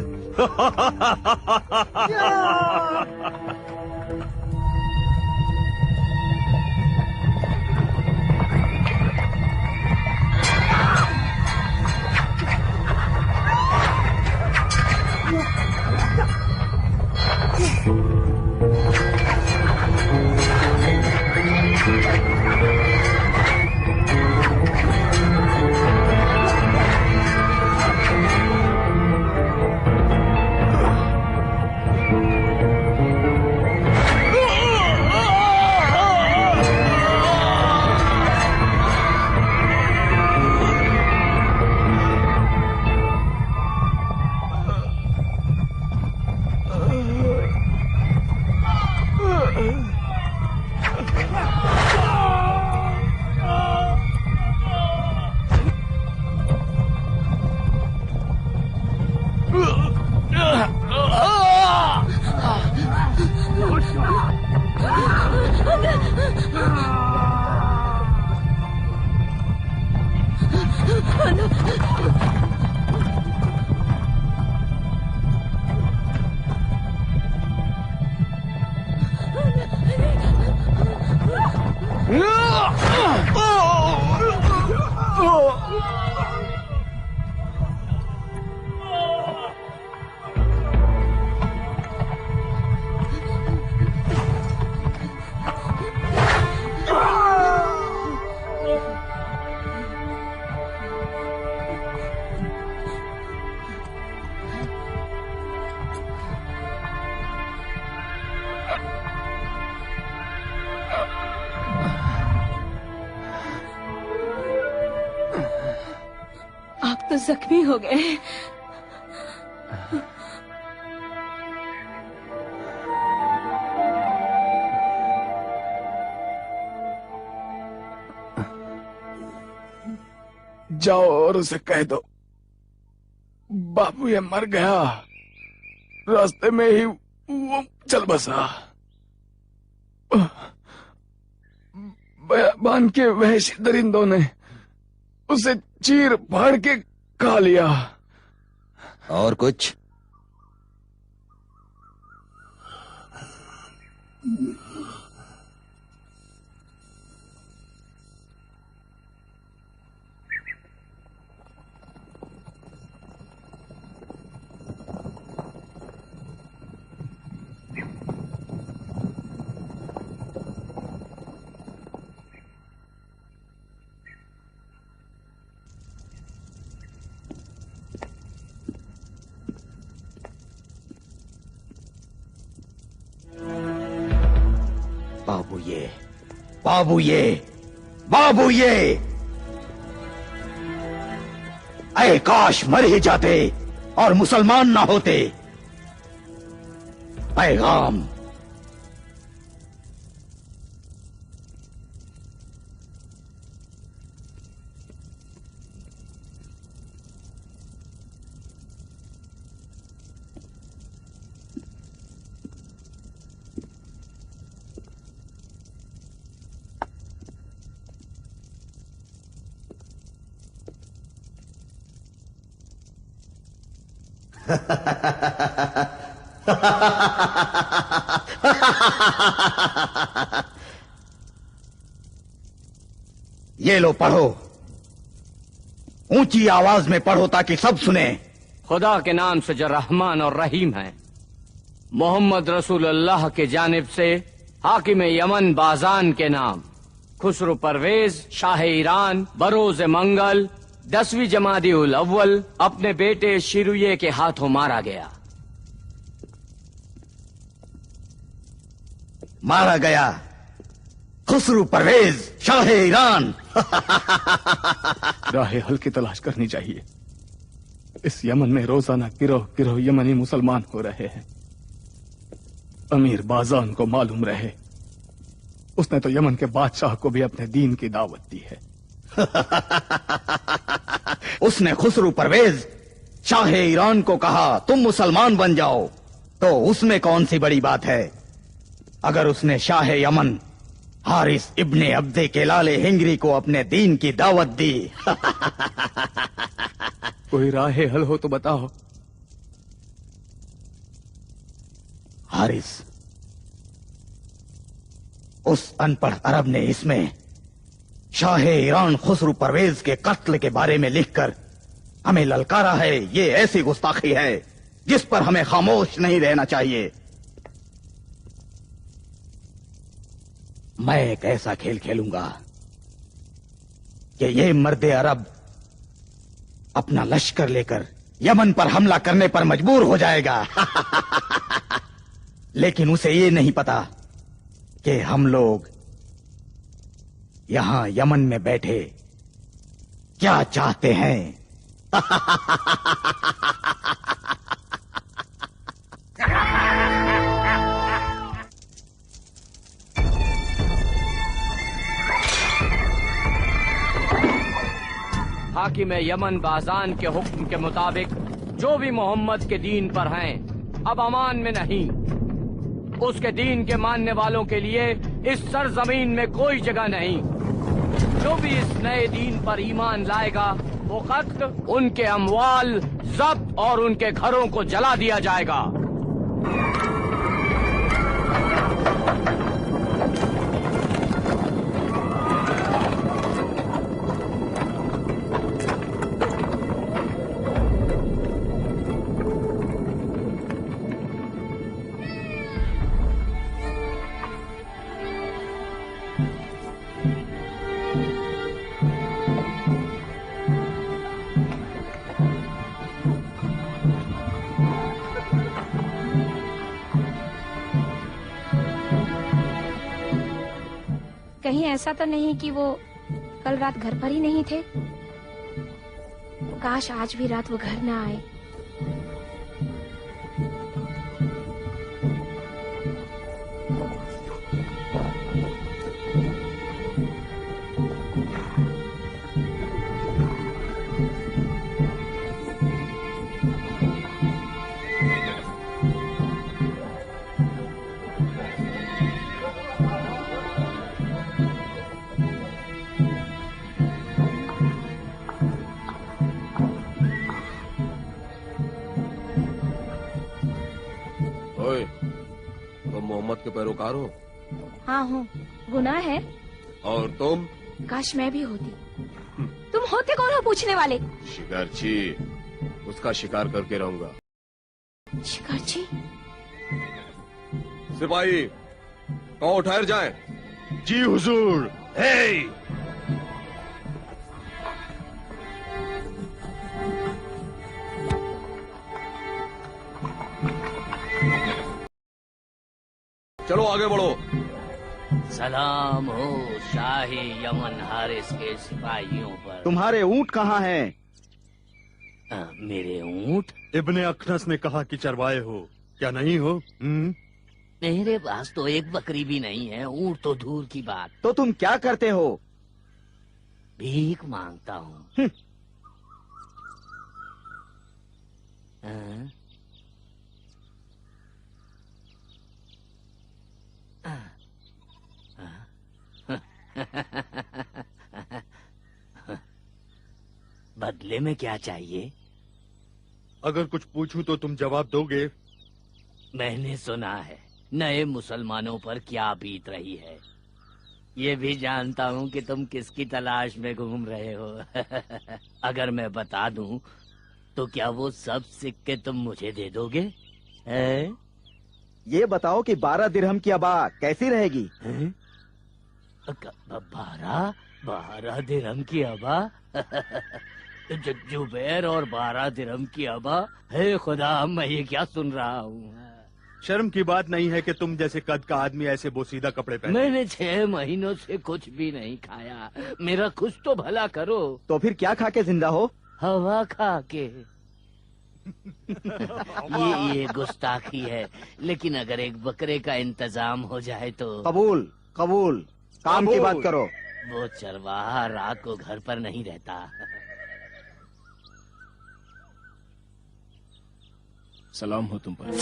जख्मी हो गए। जाओ और उसे कह दो बाबू ये मर गया, रास्ते में ही वो चल बसा। बयाबान के वहशी दरिंदों ने उसे चीर फाड़ के खा लिया। और कुछ? बाबू ये ऐ काश मर ही जाते और मुसलमान ना होते। पैगाम। ये लो पढ़ो, ऊंची आवाज में पढ़ो ताकि सब सुने। खुदा के नाम से जो रहमान और रहीम है, मोहम्मद रसूल अल्लाह के जानिब से हाकिम यमन बाजान के नाम खुसरो परवेज शाह ईरान बरोज मंगल 10वीं जमादी उल अव्वल अपने बेटे शिरुये के हाथों मारा गया। मारा गया खुसरो परवेज शाह ईरान। राह हल की तलाश करनी चाहिए। इस यमन में रोजाना गिरोह गिरोह यमनी मुसलमान हो रहे हैं। अमीर बाजान को मालूम रहे, उसने तो यमन के बादशाह को भी अपने दीन की दावत दी है। उसने खुसरो परवेज शाह ईरान को कहा तुम मुसलमान बन जाओ, तो उसमें कौन सी बड़ी बात है। अगर उसने शाह यमन हारिस इब्ने अब्दे के लाले हिंगरी को अपने दीन की दावत दी। कोई राह हल हो तो बताओ। हारिस, उस अनपढ़ अरब ने इसमें शाह ईरान खुसरो परवेज के कत्ल के बारे में लिखकर हमें ललकारा है। ये ऐसी गुस्ताखी है जिस पर हमें खामोश नहीं रहना चाहिए। मैं एक ऐसा खेल खेलूंगा कि ये मर्दे अरब अपना लश्कर लेकर यमन पर हमला करने पर मजबूर हो जाएगा। लेकिन उसे ये नहीं पता कि हम लोग यहां यमन में बैठे क्या चाहते हैं। हाकिम यमन बाजान के हुक्म के मुताबिक जो भी मोहम्मद के दीन पर हैं अब अमान में नहीं। उसके दीन के मानने वालों के लिए इस सरजमीन में कोई जगह नहीं। जो भी इस नए दीन पर ईमान लाएगा वो कत्ल, उनके अमवाल जब्त और उनके घरों को जला दिया जाएगा। कहीं ऐसा तो नहीं कि वो कल रात घर पर ही नहीं थे। काश आज भी रात वो घर न आए। ओए, तुम मोहम्मद के पैरोकार हो? हाँ हूँ। गुनाह है? और तुम? काश मैं भी होती। तुम होते कौन हो पूछने वाले? शिकारची, उसका शिकार करके रहूंगा। शिकारची? सिपाही, कहो ठहर जाएं। जी हुजूर। हे! चलो आगे बढ़ो। सलाम हो शाही यमन हारिस के सिपाहियों पर। तुम्हारे ऊंट कहाँ हैं? मेरे ऊंट? इब्ने अखनस ने कहा कि चरवाए हो, क्या नहीं हो? मेरे पास तो एक बकरी भी नहीं है, ऊंट तो दूर की बात। तो तुम क्या करते हो? भीख मांगता हूँ। बदले में क्या चाहिए? अगर कुछ पूछूं तो तुम जवाब दोगे? मैंने सुना है नए मुसलमानों पर क्या बीत रही है। ये भी जानता हूँ कि तुम किसकी तलाश में घूम रहे हो। अगर मैं बता दूं तो क्या वो सब सिक्के तुम मुझे दे दोगे? ये बताओ कि 12 दिरहम की अबा कैसी रहेगी? 12 दिरहम की अबा? जुबैर और 12 दिरहम की अबा? हे खुदा, मैं ये क्या सुन रहा हूँ? शर्म की बात नहीं है कि तुम जैसे कद का आदमी ऐसे बोसीदा कपड़े पहने। मैंने 6 महीनों से कुछ भी नहीं खाया। मेरा कुछ तो भला करो। तो फिर क्या खा के जिंदा हो? हवा खा के। ये गुस्ताखी है, लेकिन अगर एक बकरे का इंतजाम हो जाए तो। कबूल कबूल। काम की बात करो। वो चरवाहा रात को घर पर नहीं रहता। सलाम हो तुम पर।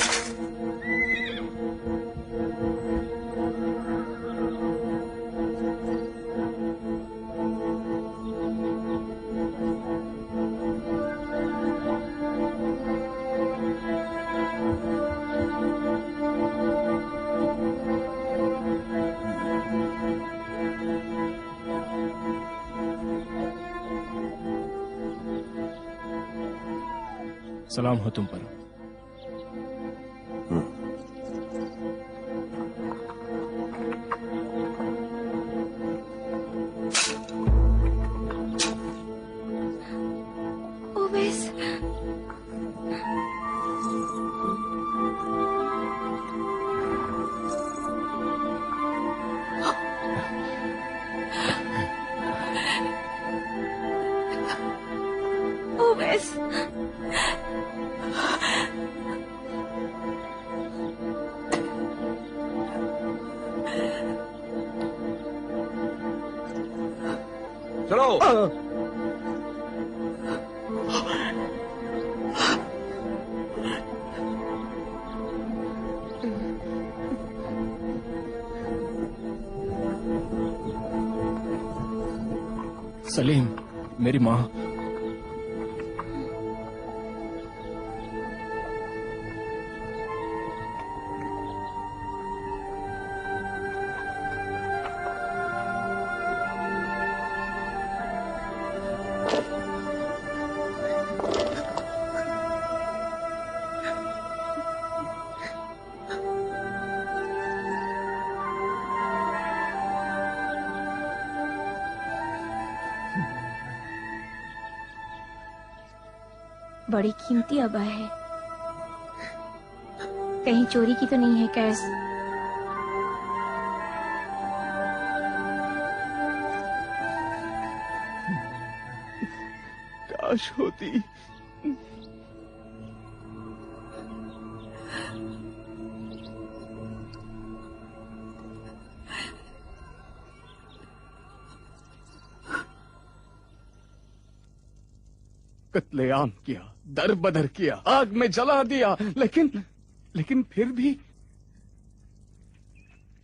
सलाम हो तुम पर। ओवैस, ओवैस, चलो। सलीम, मेरी माँ। बड़ी कीमती अबा है। कहीं चोरी की तो नहीं है कैस? काश होती। कत्लेआम किया, दर बदर किया, आग में जला दिया, लेकिन फिर भी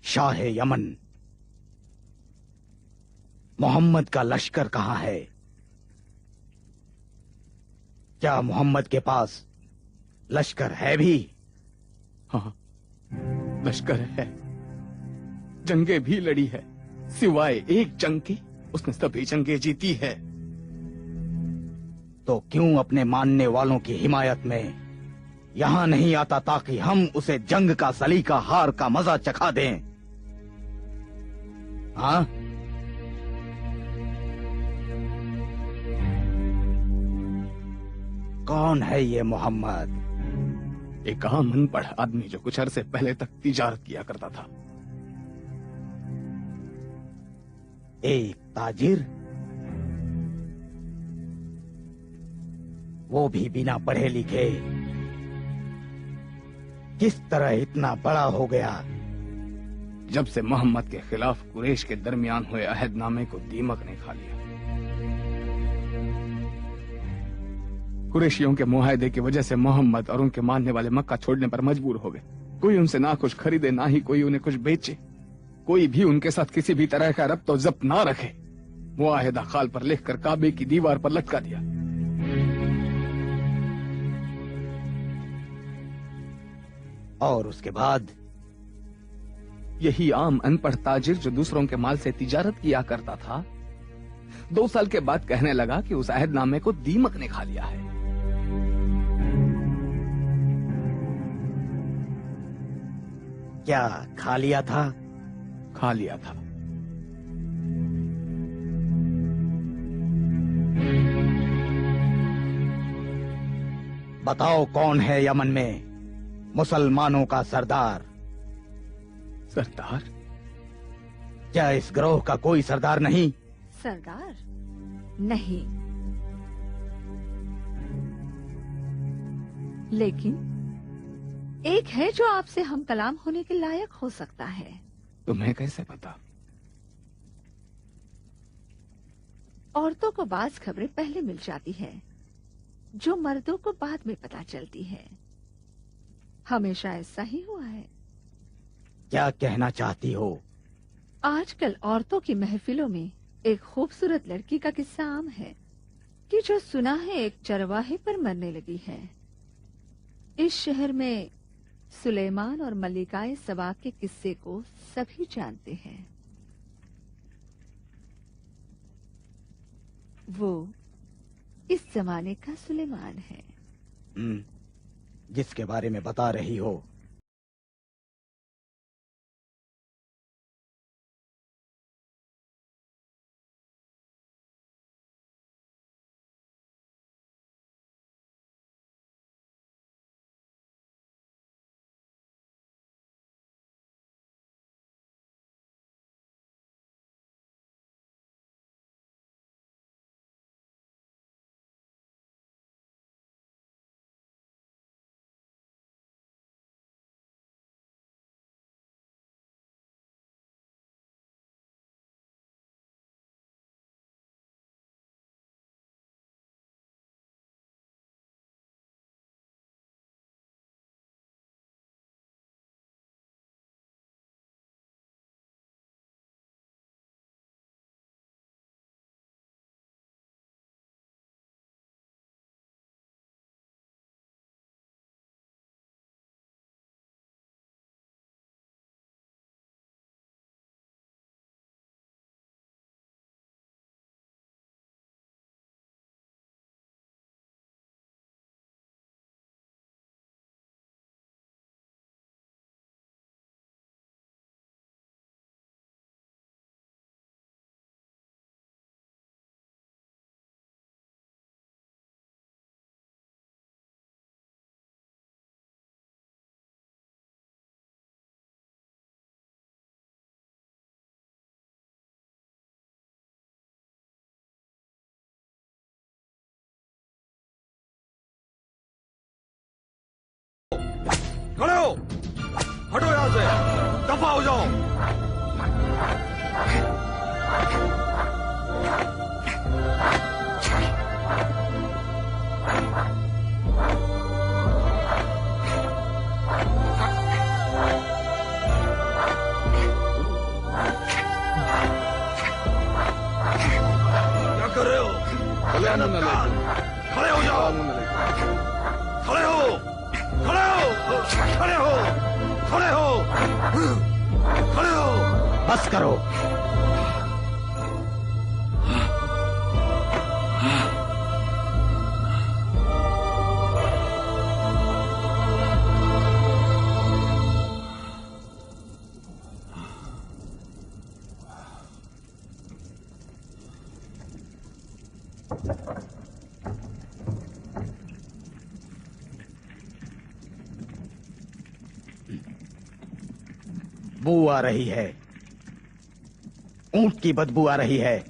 शाह यमन, मोहम्मद का लश्कर कहां है? क्या मोहम्मद के पास लश्कर है भी? हाँ, लश्कर है, जंगे भी लड़ी है। सिवाय एक जंग की उसने सभी जंगे जीती है। तो क्यों अपने मानने वालों की हिमायत में यहां नहीं आता ताकि हम उसे जंग का सलीका हार का मजा चखा दें? हाँ, कौन है ये मोहम्मद? एक आम अनपढ़ आदमी जो कुछ अरसे पहले तक तिजारत किया करता था। एक ताजिर, वो भी बिना पढ़े लिखे, किस तरह इतना बड़ा हो गया? जब से मोहम्मद के खिलाफ कुरैश के दरमियान हुए अहदनामे को दीमक ने खा लिया। कुरैशियों के मुआहदे की वजह से मोहम्मद और उनके मानने वाले मक्का छोड़ने पर मजबूर हो गए। कोई उनसे ना कुछ खरीदे, ना ही कोई उन्हें कुछ बेचे। कोई भी उनके साथ किसी भी तरह का रब्त और जब्त ना रखे। मुआहदा खाल पर लिखकर काबे की दीवार पर लटका दिया। और उसके बाद यही आम अनपढ़ ताजिर जो दूसरों के माल से तिजारत किया करता था, 2 साल के बाद कहने लगा कि उस अहदनामे को दीमक ने खा लिया है। क्या खा लिया था? खा लिया था। बताओ कौन है यमन में मुसलमानों का सरदार? सरदार? क्या इस ग्रोह का कोई सरदार नहीं? सरदार नहीं, लेकिन एक है जो आपसे हम कलाम होने के लायक हो सकता है। तुम्हें कैसे पता? औरतों को बाज खबरें पहले मिल जाती है, जो मर्दों को बाद में पता चलती है। हमेशा ऐसा ही हुआ है। क्या कहना चाहती हो? आजकल औरतों की महफिलों में एक खूबसूरत लड़की का किस्सा आम है कि जो सुना है एक चरवाहे पर मरने लगी है। इस शहर में सुलेमान और मल्लिकाए सबा के किस्से को सभी जानते हैं। वो इस जमाने का सुलेमान है जिसके बारे में बता रही हो। यहाँ से, दफा हो जाओ। क्या कर रहे हो? खड़े हो जाओ। खड़े हो, खड़े हो, खड़े हो, खड़े हो, खड़े हो। बस करो। बू आ रही है, ऊंट की बदबू आ रही है।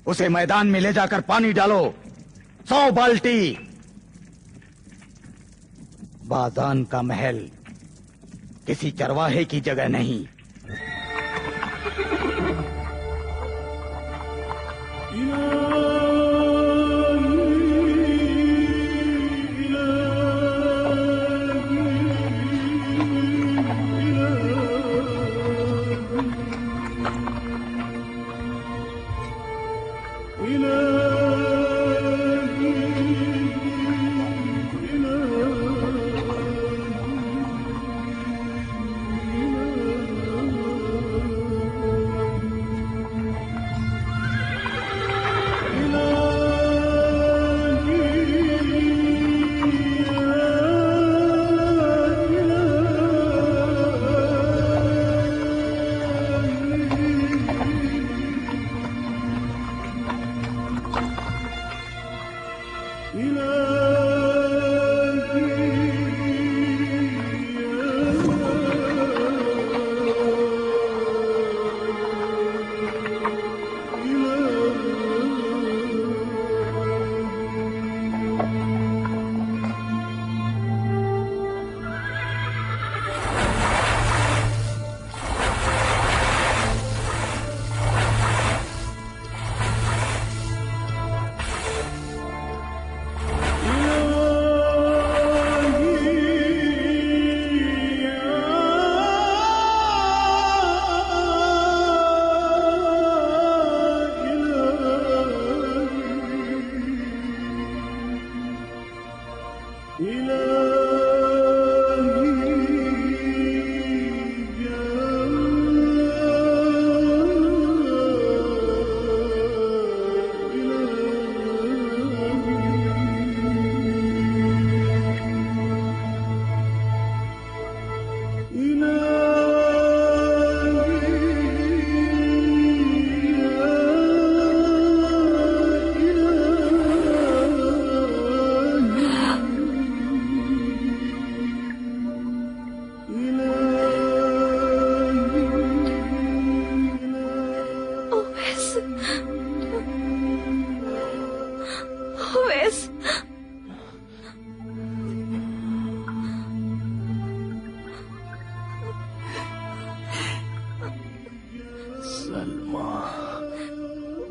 उसे मैदान में ले जाकर पानी डालो, 100 बाल्टी। बाजान का महल किसी चरवाहे की जगह नहीं।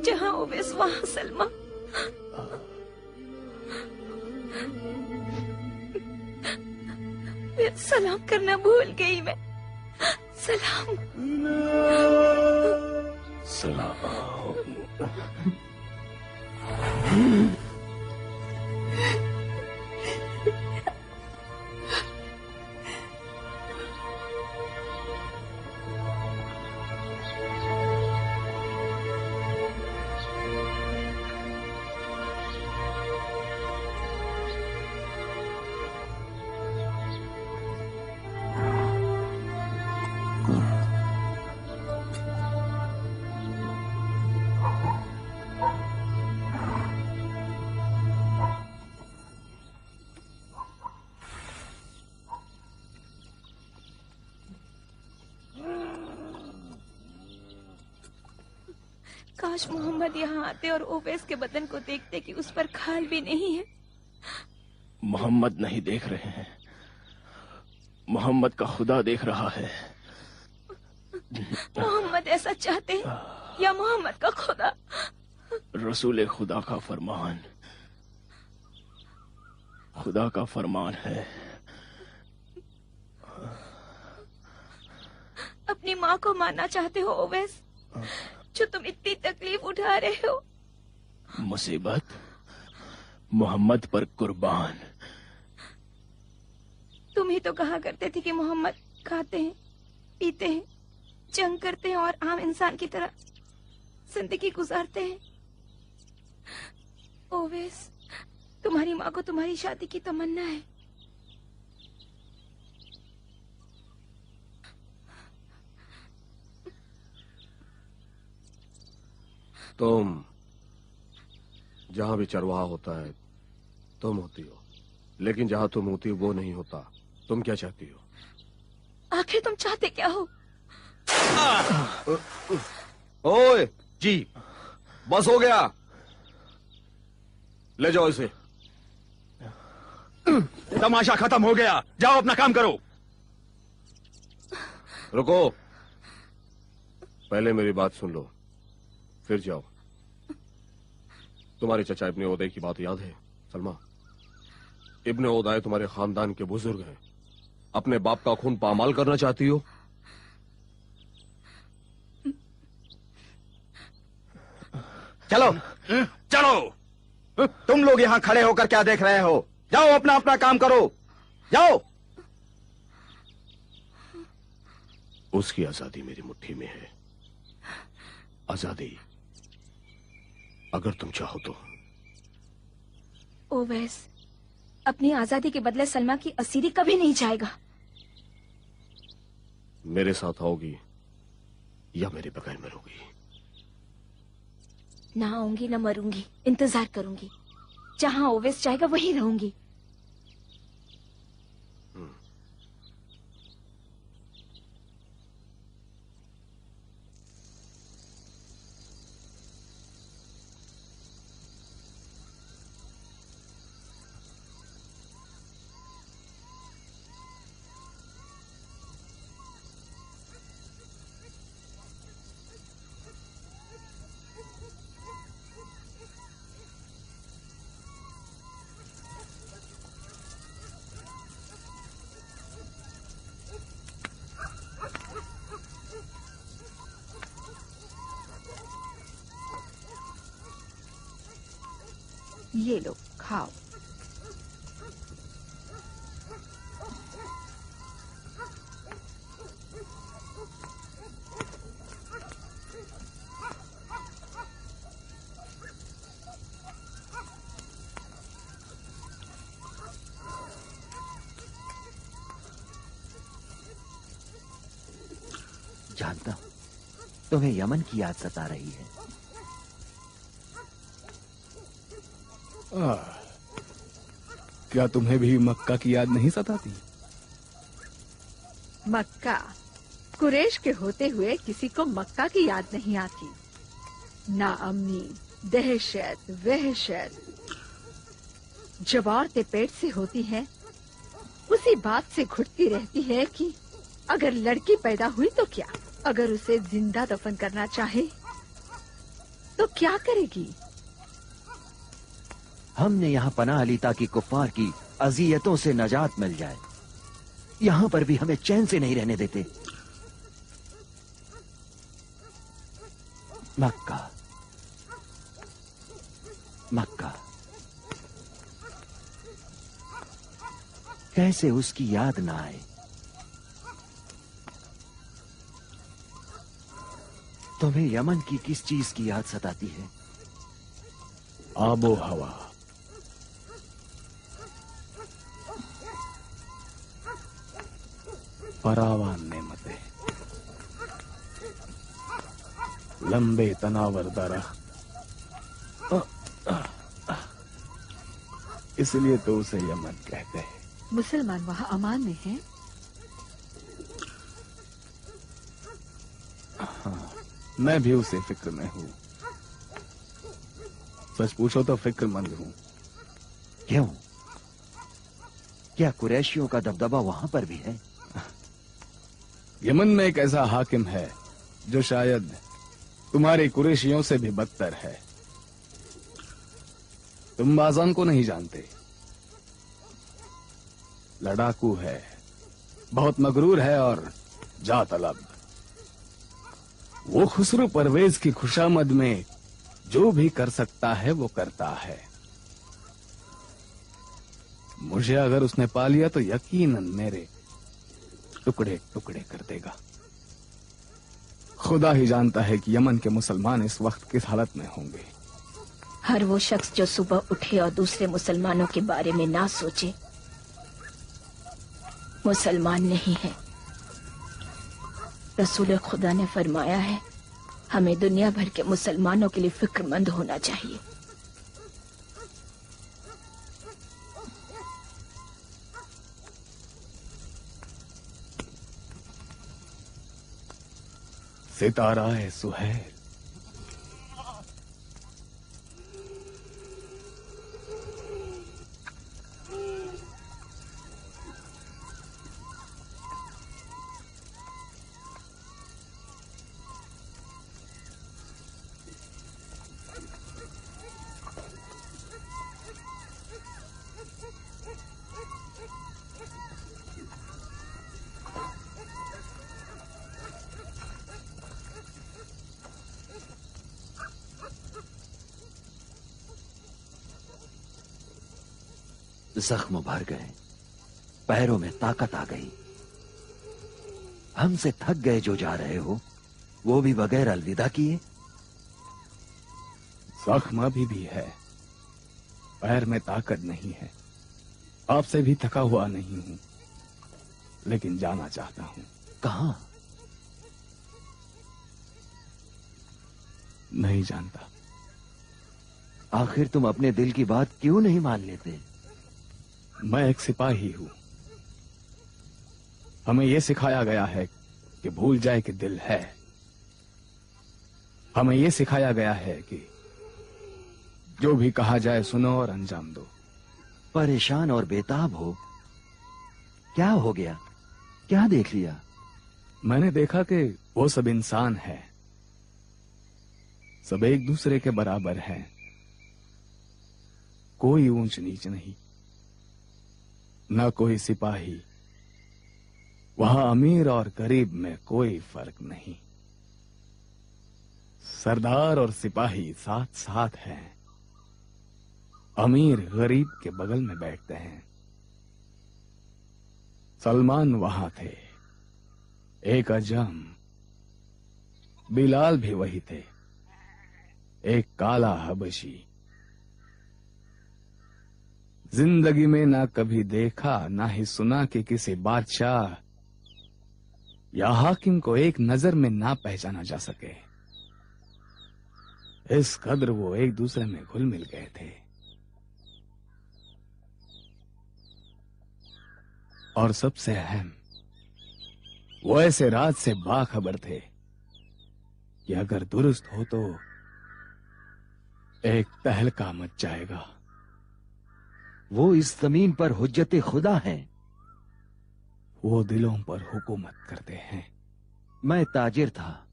जहाँ ओवैस वहाँ सलमा। सलाम करना भूल गई मैं। सलाम। सलाम। काश मोहम्मद यहाँ आते और ओवैस के बदन को देखते कि उस पर खाल भी नहीं है। मोहम्मद नहीं देख रहे हैं, मोहम्मद का खुदा देख रहा है। मोहम्मद ऐसा चाहते हैं या मोहम्मद का खुदा? रसूल खुदा का फरमान, खुदा का फरमान है। अपनी माँ को मारना चाहते हो ओवैस, जो तुम इतनी तकलीफ उठा रहे हो? मुसीबत मोहम्मद पर कुर्बान। तुम ही तो कहा करते थे कि मोहम्मद खाते हैं, पीते हैं, जंग करते हैं और आम इंसान की तरह जिंदगी गुजारते हैं। ओवैस, तुम्हारी माँ को तुम्हारी शादी की तमन्ना है। तुम जहां भी चरवाहा होता है तुम होती हो, लेकिन जहां तुम होती हो वो नहीं होता। तुम क्या चाहती हो? आखिर तुम चाहते क्या हो? ओए जी, बस हो गया, ले जाओ इसे। तमाशा खत्म हो गया, जाओ अपना काम करो। रुको, पहले मेरी बात सुन लो, फिर जाओ। तुम्हारे चचा इब्ने उदय की बात याद है सलमा? इब्ने उदय तुम्हारे खानदान के बुजुर्ग हैं। अपने बाप का खून पामाल करना चाहती हो? चलो चलो। तुम लोग यहाँ खड़े होकर क्या देख रहे हो? जाओ अपना अपना काम करो, जाओ। उसकी आजादी मेरी मुट्ठी में है। आजादी अगर तुम चाहो तो। ओवैस, अपनी आजादी के बदले सलमा की असीरी कभी नहीं जाएगा। मेरे साथ आओगी या मेरे बगैर मरोगी? ना आऊंगी ना मरूंगी, इंतजार करूंगी। जहां ओवैस चाहेगा वहीं रहूंगी। ये लो, खाओ। जानता हूं तुम्हें यमन की याद सता रही है। क्या तुम्हें भी मक्का की याद नहीं सताती? मक्का, कुरैश के होते हुए किसी को मक्का की याद नहीं आती। ना अमनी, दहशत, वहशत। जब औरतें पेट से होती हैं, उसी बात से घुटती रहती है कि अगर लड़की पैदा हुई तो क्या, अगर उसे जिंदा दफन करना चाहे तो क्या करेगी? हमने यहाँ पनाह ली ताकि कुफ्फार की अजियतों से नजात मिल जाए। यहाँ पर भी हमें चैन से नहीं रहने देते। मक्का, मक्का, कैसे उसकी याद ना आए? तुम्हें यमन की किस चीज की याद सताती है? आबो हवा। फरावान नेमतें, लंबे तनावर दरख्त, इसलिए तो उसे यमन कहते हैं। मुसलमान वहाँ अमान में हैं? हाँ, मैं भी उसे फिक्र में हूँ। सच पूछो तो फिक्रमंद हूँ। क्यों? क्या कुरैशियों का दबदबा वहां पर भी है? यमन में एक ऐसा हाकिम है जो शायद तुम्हारे कुरैशियों से भी बदतर है। तुम बाज़ान को नहीं जानते, लड़ाकू है, बहुत मगरूर है और जा तलब। वो खुसरो परवेज की खुशामद में जो भी कर सकता है वो करता है। मुझे अगर उसने पा लिया तो यकीनन मेरे टुकड़े टुकड़े कर देगा। खुदा ही जानता है कि यमन के मुसलमान इस वक्त किस हालत में होंगे। हर वो शख्स जो सुबह उठे और दूसरे मुसलमानों के बारे में ना सोचे, मुसलमान नहीं है। रसूल खुदा ने फरमाया है, हमें दुनिया भर के मुसलमानों के लिए फिक्रमंद होना चाहिए। सितारा है सुहेल। जख्म भर गए, पैरों में ताकत आ गई। हमसे थक गए जो जा रहे हो, वो भी बगैर अलविदा किए। जख्म अभी भी है, पैर में ताकत नहीं है। आपसे भी थका हुआ नहीं हूं, लेकिन जाना चाहता हूं। कहां? नहीं जानता। आखिर तुम अपने दिल की बात क्यों नहीं मान लेते? मैं एक सिपाही हूं। हमें यह सिखाया गया है कि भूल जाए कि दिल है। हमें यह सिखाया गया है कि जो भी कहा जाए सुनो और अंजाम दो। परेशान और बेताब हो? क्या हो गया? क्या देख लिया? मैंने देखा कि वो सब इंसान है, सब एक दूसरे के बराबर हैं। कोई ऊंच नीच नहीं, न कोई सिपाही। वहां अमीर और गरीब में कोई फर्क नहीं। सरदार और सिपाही साथ साथ हैं। अमीर गरीब के बगल में बैठते हैं। सलमान वहां थे, एक अजम। बिलाल भी वही थे, एक काला हबशी। जिंदगी में ना कभी देखा ना ही सुना कि किसी बादशाह या हाकिम को एक नजर में ना पहचाना जा सके। इस कदर वो एक दूसरे में घुल मिल गए थे। और सबसे अहम, वो ऐसे राज से बाखबर थे कि अगर दुरुस्त हो तो एक तहलका मच जाएगा। वो इस जमीन पर हुज्जते खुदा हैं। वो दिलों पर हुकूमत करते हैं। मैं ताजिर था,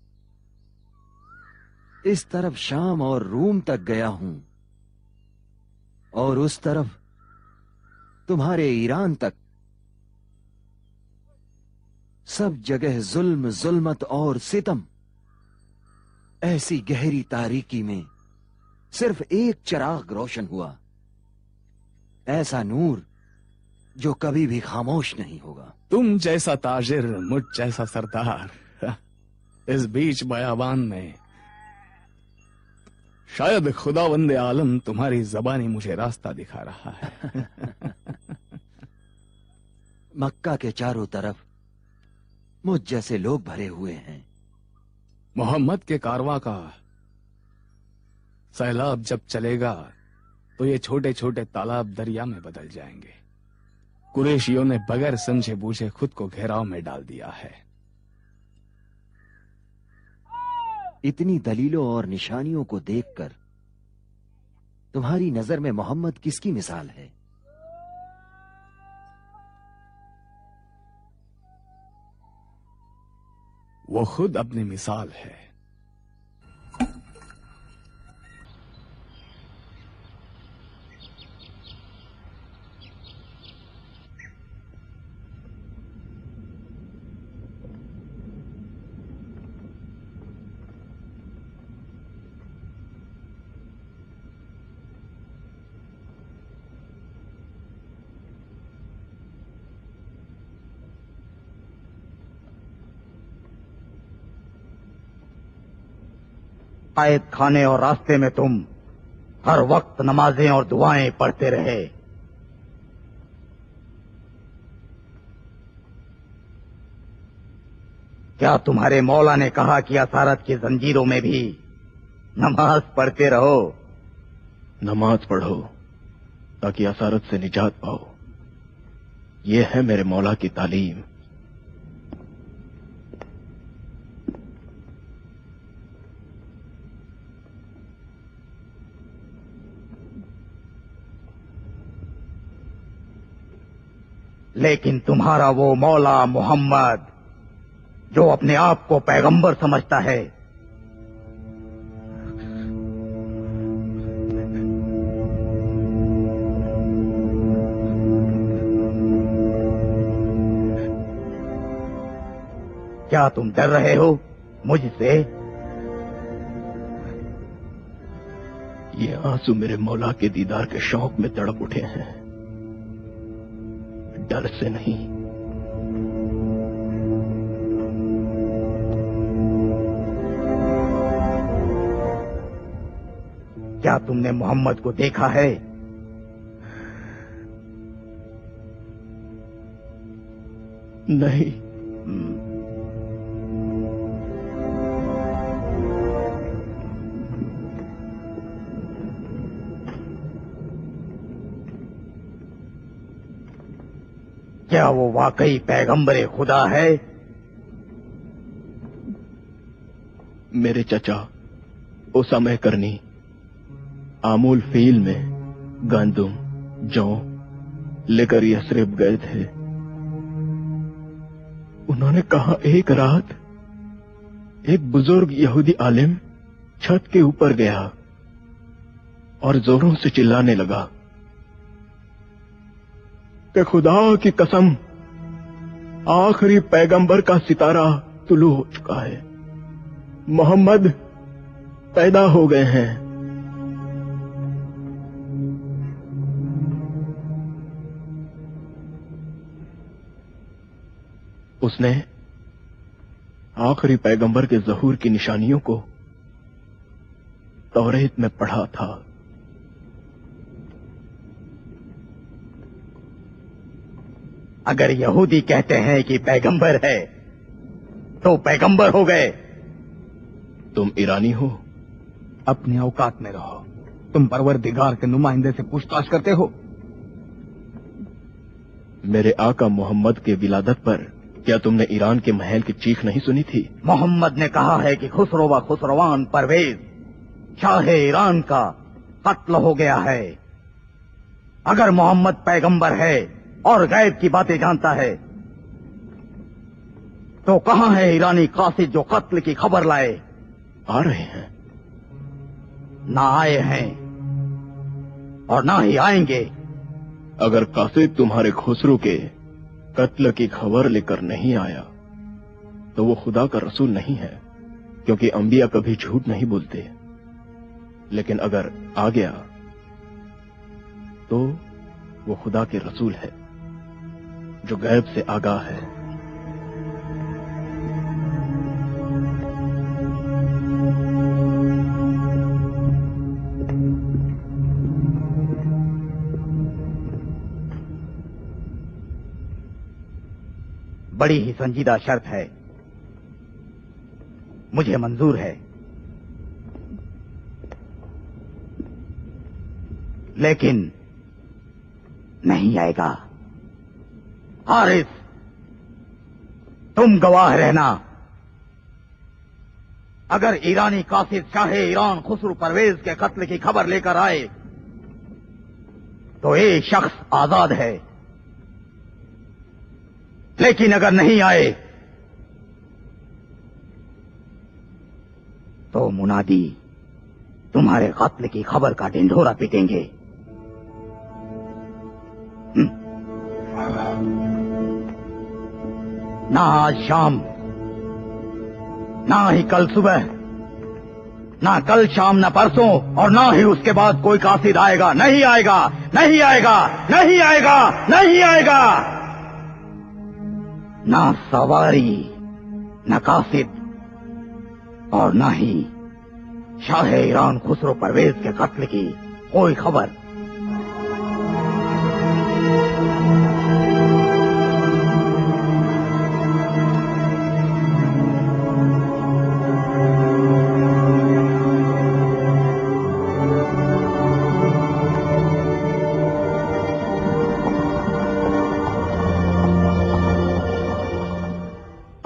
इस तरफ शाम और रूम तक गया हूं, और उस तरफ तुम्हारे ईरान तक। सब जगह जुल्म, जुल्मत और सितम। ऐसी गहरी तारीकी में सिर्फ एक चिराग रोशन हुआ, ऐसा नूर जो कभी भी खामोश नहीं होगा। तुम जैसा ताजिर, मुझ जैसा सरदार, इस बीच बयाबान में शायद खुदावंद आलम तुम्हारी जबानी मुझे रास्ता दिखा रहा है। मक्का के चारों तरफ मुझ जैसे लोग भरे हुए हैं। मोहम्मद के कारवां का सैलाब जब चलेगा तो ये छोटे छोटे तालाब दरिया में बदल जाएंगे। कुरैशियों ने बगैर समझे बूझे खुद को घेराव में डाल दिया है। इतनी दलीलों और निशानियों को देखकर तुम्हारी नजर में मोहम्मद किसकी मिसाल है? वो खुद अपनी मिसाल है। आयत खाने और रास्ते में तुम हर वक्त नमाजें और दुआएं पढ़ते रहे। क्या तुम्हारे मौला ने कहा कि असारत की जंजीरों में भी नमाज पढ़ते रहो? नमाज पढ़ो ताकि असारत से निजात पाओ, ये है मेरे मौला की तालीम। लेकिन तुम्हारा वो मौला मोहम्मद जो अपने आप को पैगंबर समझता है, क्या तुम डर रहे हो मुझसे? ये आंसू मेरे मौला के दीदार के शौक में तड़प उठे हैं, डर से नहीं। क्या तुमने मोहम्मद को देखा है? नहीं। क्या वो वाकई पैगंबरे खुदा है? मेरे चचा उसामे करनी आमूल फील में गंदुम जौ लेकर यसरिब गए थे। उन्होंने कहा एक रात एक बुजुर्ग यहूदी आलिम छत के ऊपर गया और जोरों से चिल्लाने लगा कि खुदा की कसम, आखिरी पैगंबर का सितारा तुलू हो चुका है, मोहम्मद पैदा हो गए हैं। उसने आखिरी पैगंबर के ज़हूर की निशानियों को तौरेत में पढ़ा था। अगर यहूदी कहते हैं कि पैगंबर है तो पैगंबर हो गए। तुम ईरानी हो? अपने औकात में रहो। तुम परवरदिगार के नुमाइंदे से पूछताछ करते हो। मेरे आका मोहम्मद के विलादत पर क्या तुमने ईरान के महल की चीख नहीं सुनी थी? मोहम्मद ने कहा है कि खुसरो व खुसरवान परवेज शाह ईरान का कत्ल हो गया है। अगर मोहम्मद पैगंबर है और गैब की बातें जानता है तो कहां है ईरानी कासिद जो कत्ल की खबर लाए? आ रहे हैं। ना आए हैं और ना ही आएंगे। अगर कासिद तुम्हारे खुसरो के कत्ल की खबर लेकर नहीं आया तो वो खुदा का रसूल नहीं है, क्योंकि अंबिया कभी झूठ नहीं बोलते। लेकिन अगर आ गया तो वो खुदा के रसूल है जो गैब से आगाह है। बड़ी ही संजीदा शर्त है, मुझे मंजूर है, लेकिन नहीं आएगा। हारिस, तुम गवाह रहना। अगर ईरानी कासिद शाह ईरान खुसरो परवेज के कत्ल की खबर लेकर आए तो एक शख्स आजाद है, लेकिन अगर नहीं आए तो मुनादी तुम्हारे कत्ल की खबर का ढिंढोरा पीटेंगे। ना आज शाम, ना ही कल सुबह, ना कल शाम, ना परसों, और ना ही उसके बाद कोई कासिद आएगा। नहीं आएगा, नहीं आएगा, नहीं आएगा, नहीं आएगा। ना सवारी, ना कासिद, और ना ही शाह ईरान खुसरो परवेज के कत्ल की कोई खबर।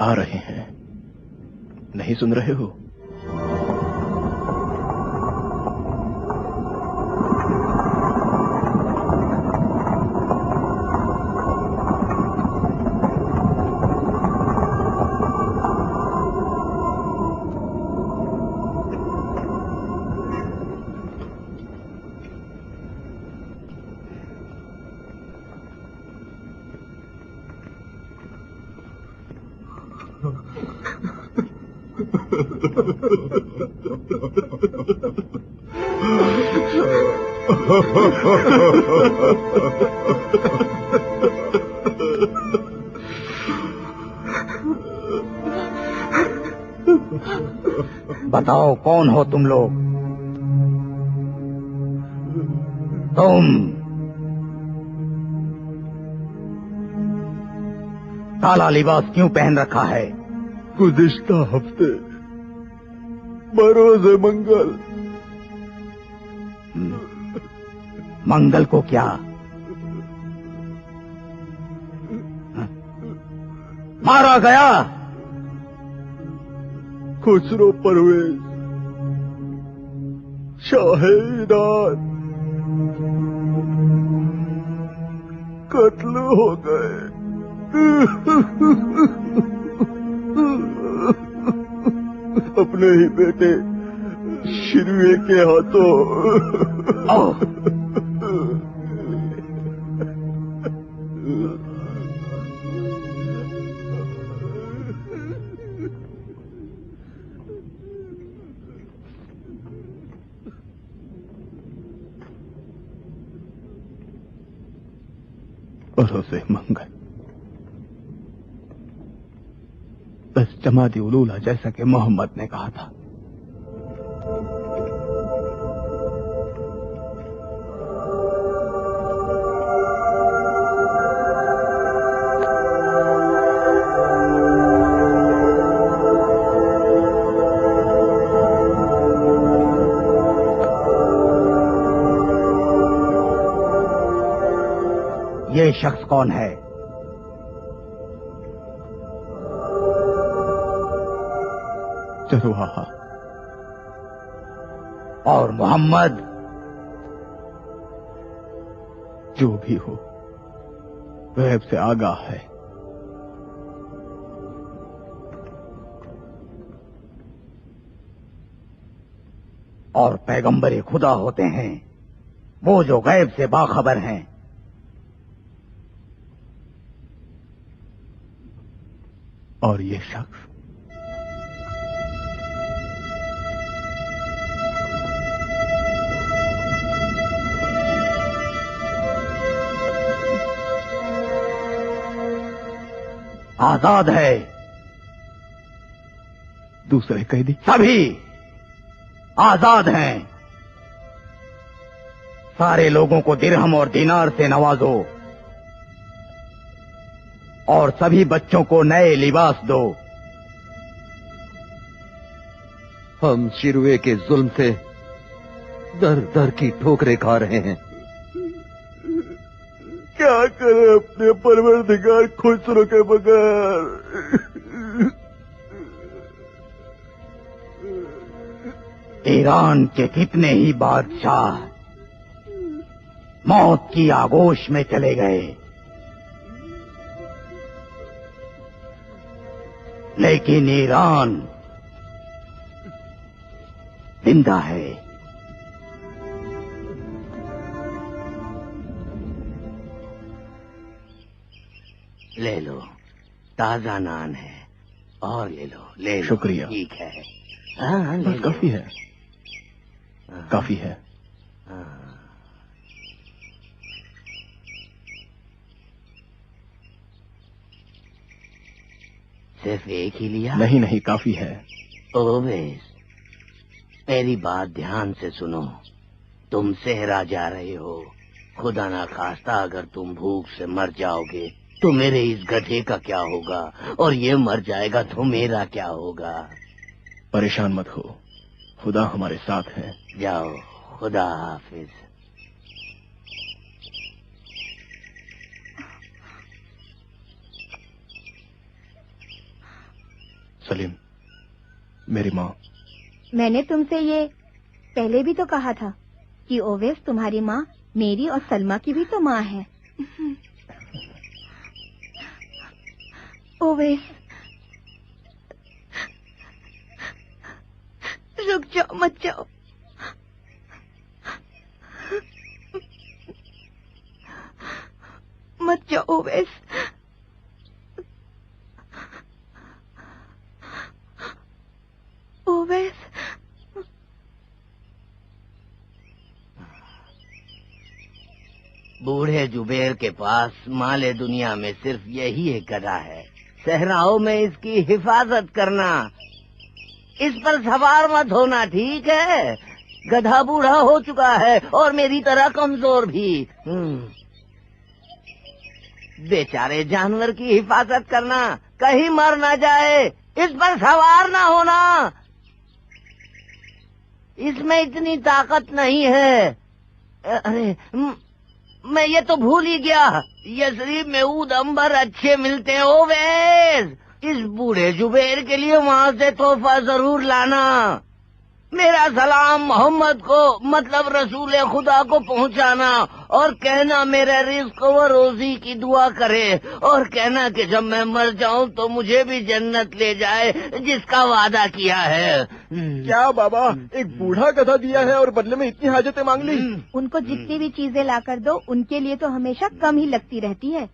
आ रहे हैं, नहीं सुन रहे हो? बताओ कौन हो तुम लोग? तुम काला लिबास क्यों पहन रखा है? गुज़िश्ता हफ्ते बरोज़ मंगल। मंगल को क्या? मारा गया खुसरो परवेज शाह ईरान कत्ल हो गए। अपने ही बेटे शिरवे के हाथों। बरोज़े मंगल, बस जमादी उलूला जैसा कि मोहम्मद ने कहा था। ये शख्स कौन है? चरवाहा। और मोहम्मद? जो भी हो, गैब से आगाह है। और पैगंबर खुदा होते हैं वो जो गैब से बाखबर हैं। और ये शख्स आजाद है। दूसरे कैदी सभी आजाद हैं। सारे लोगों को दिरहम और दीनार से नवाजो और सभी बच्चों को नए लिबास दो। हम शिरवे के जुल्म से दर दर की ठोकरें खा रहे हैं। क्या करें अपने परवरदिगार खुसरो के बगैर। ईरान के कितने ही बादशाह मौत की आगोश में चले गए, लेकिन ईरान जिंदा है। ले लो, ताजा नान है, और ले लो। शुक्रिया। ठीक है। हाँ, ले बस लो। काफी है, काफी है। सिर्फ एक ही लिया? नहीं, काफी है। ओवेस, मेरी बात ध्यान से सुनो। तुम सेहरा जा रहे हो। खुदा ना खास्ता अगर तुम भूख से मर जाओगे तो मेरे इस गधे का क्या होगा, और ये मर जाएगा तो मेरा क्या होगा? परेशान मत हो, खुदा हमारे साथ है। जाओ, खुदा हाफिज। सलीम, मेरी माँ। मैंने तुमसे ये पहले भी तो कहा था कि ओवेस तुम्हारी माँ मेरी और सलमा की भी तो माँ है। ओवेस, रुक जाओ, मत जाओ। मत जाओ ओवेस। ओवेस, बूढ़े जुबेर के पास माले दुनिया में सिर्फ यही एक गधा है। सहराओं में इसकी हिफाजत करना। इस पर सवार मत होना, ठीक है? गधा बूढ़ा हो चुका है और मेरी तरह कमजोर भी। बेचारे जानवर की हिफाजत करना, कहीं मर ना जाए। इस पर सवार ना होना। इसमें इतनी ताकत नहीं है। अरे, मैं ये तो भूल ही गया। यसरीब में ऊद अंबर अच्छे मिलते हैं। ओवेस, इस बूढ़े जुबेर के लिए वहां से तोहफा जरूर लाना। मेरा सलाम मोहम्मद को, मतलब रसूल खुदा को पहुंचाना, और कहना मेरे रिज़्क़ व रोजी की दुआ करे, और कहना कि जब मैं मर जाऊं तो मुझे भी जन्नत ले जाए जिसका वादा किया है। क्या बाबा, एक बूढ़ा गधा दिया है और बदले में इतनी हाजतें मांग ली? उनको जितनी भी चीजें ला कर दो, उनके लिए तो हमेशा कम ही लगती रहती है।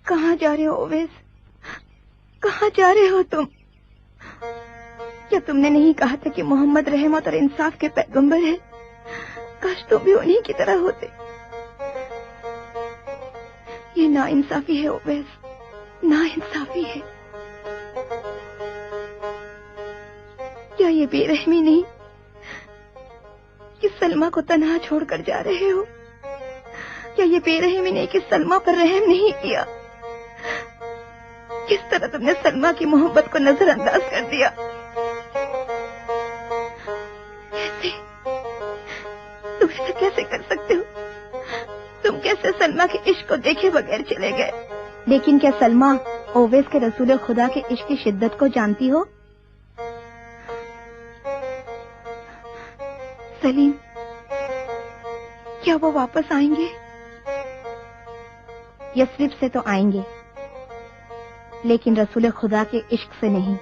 कहाँ जा रहे हो ओवेस? कहाँ जा रहे हो तुम? क्या तुमने नहीं कहा था कि मोहम्मद रहमत और इंसाफ के पैगंबर है? काश तुम भी उन्हीं की तरह होते। ये नाइंसाफी है ओवेस, नाइंसाफी है। क्या ये बेरहमी नहीं कि सलमा को तन्हा छोड़कर जा रहे हो? क्या ये बेरहमी नहीं कि सलमा पर रहम नहीं किया? किस तरह तुमने सलमा की मोहब्बत को नजरअंदाज कर दिया। कैसे? तुम ऐसा कैसे कर सकते हो? तुम कैसे सलमा के इश्क को देखे बगैर चले गए? लेकिन क्या सलमा ओवेस के रसूल खुदा के इश्क की शिद्दत को जानती हो? सलीम, क्या वो वापस आएंगे? यस्रिब से तो आएंगे, लेकिन रसूल खुदा के इश्क से नहीं।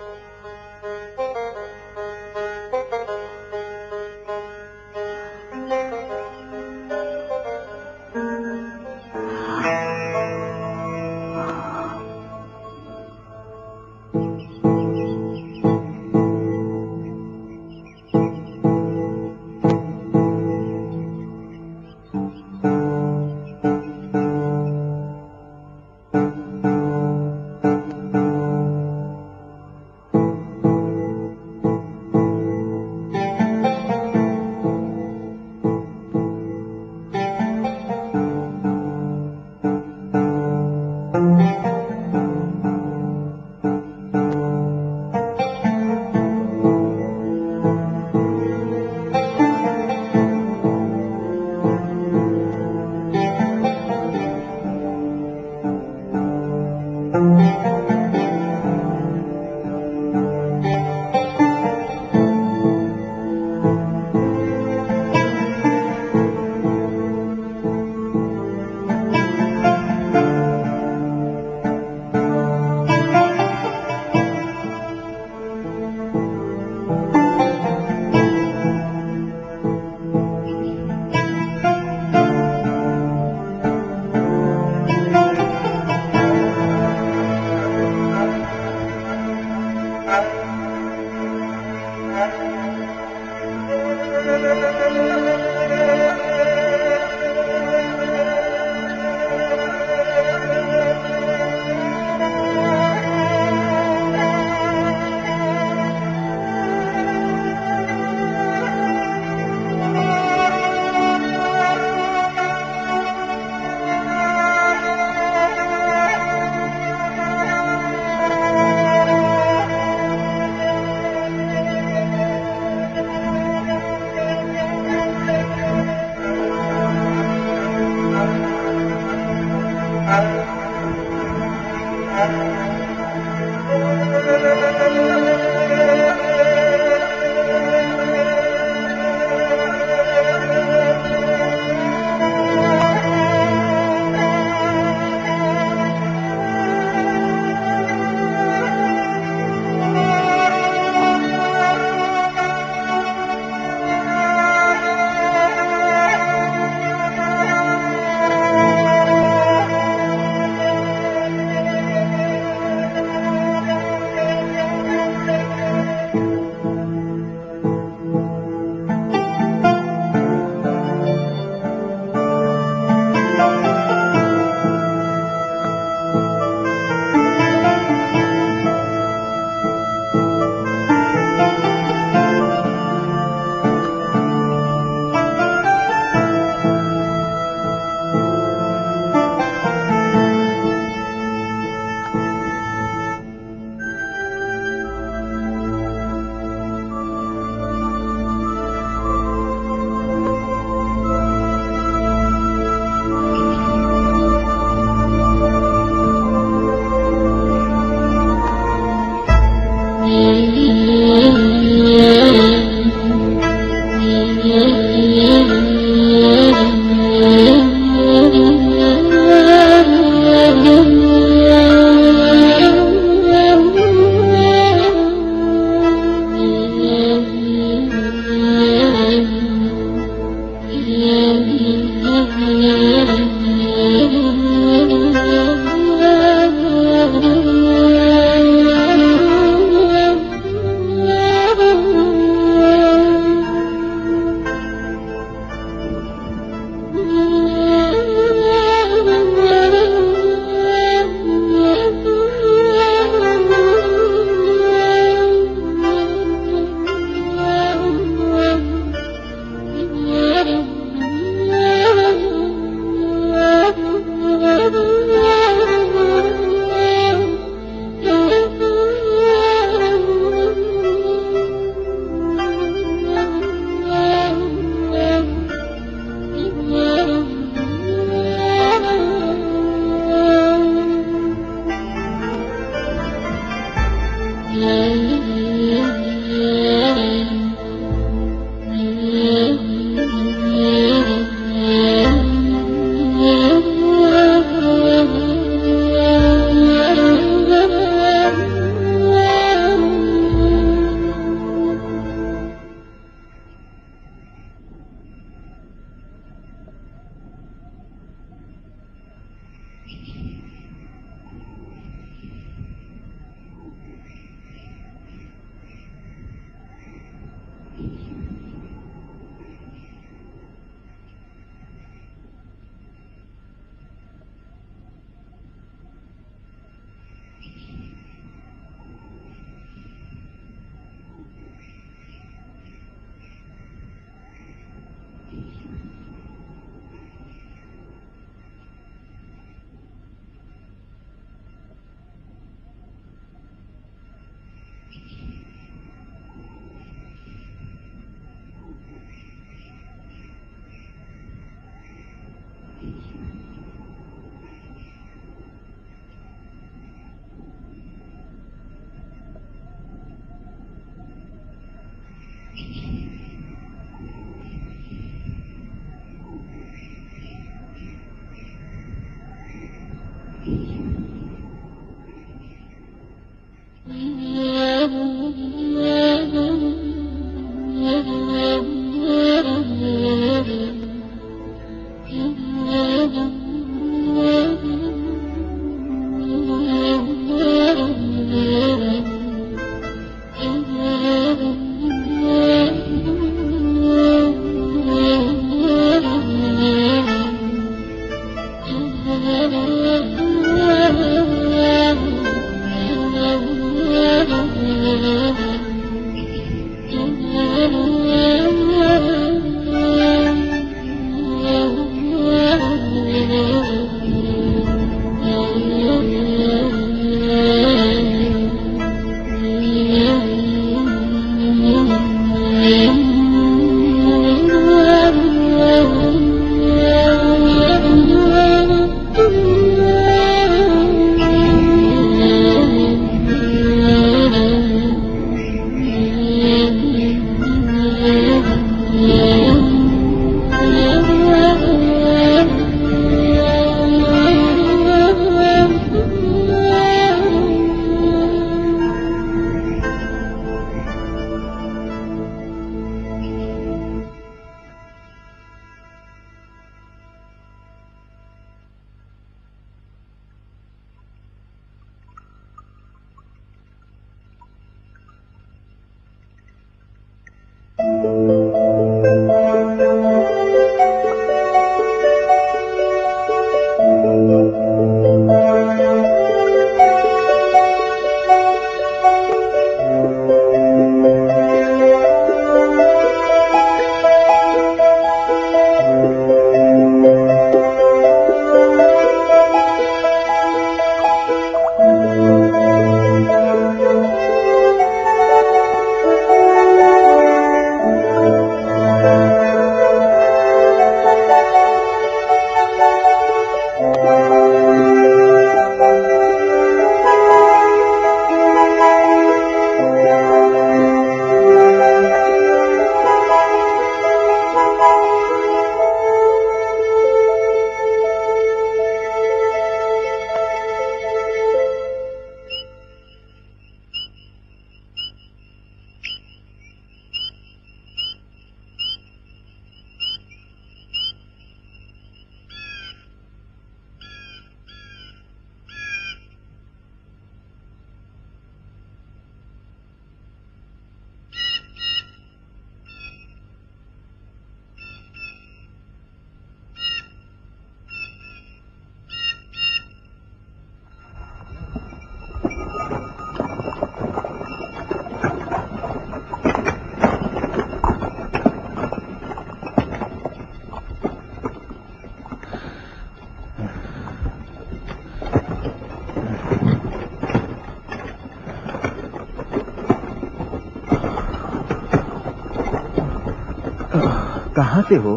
कहाँ से हो?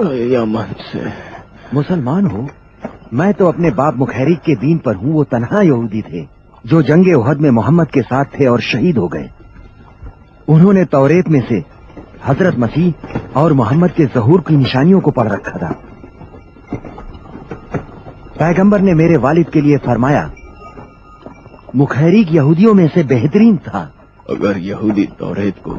यमन से। मुसलमान हो? मैं तो अपने बाप मुखैरिक के दीन पर हूँ। वो तन्हा यहूदी थे जो जंगे उहद में मोहम्मद के साथ थे और शहीद हो गए। उन्होंने तौरेत में से हजरत मसीह और मोहम्मद के ज़हूर की निशानियों को पढ़ रखा था। पैगंबर ने मेरे वालिद के लिए फरमाया, मुखैरिक यहूदियों में से बेहतरीन था। अगर यहूदी तौरेत को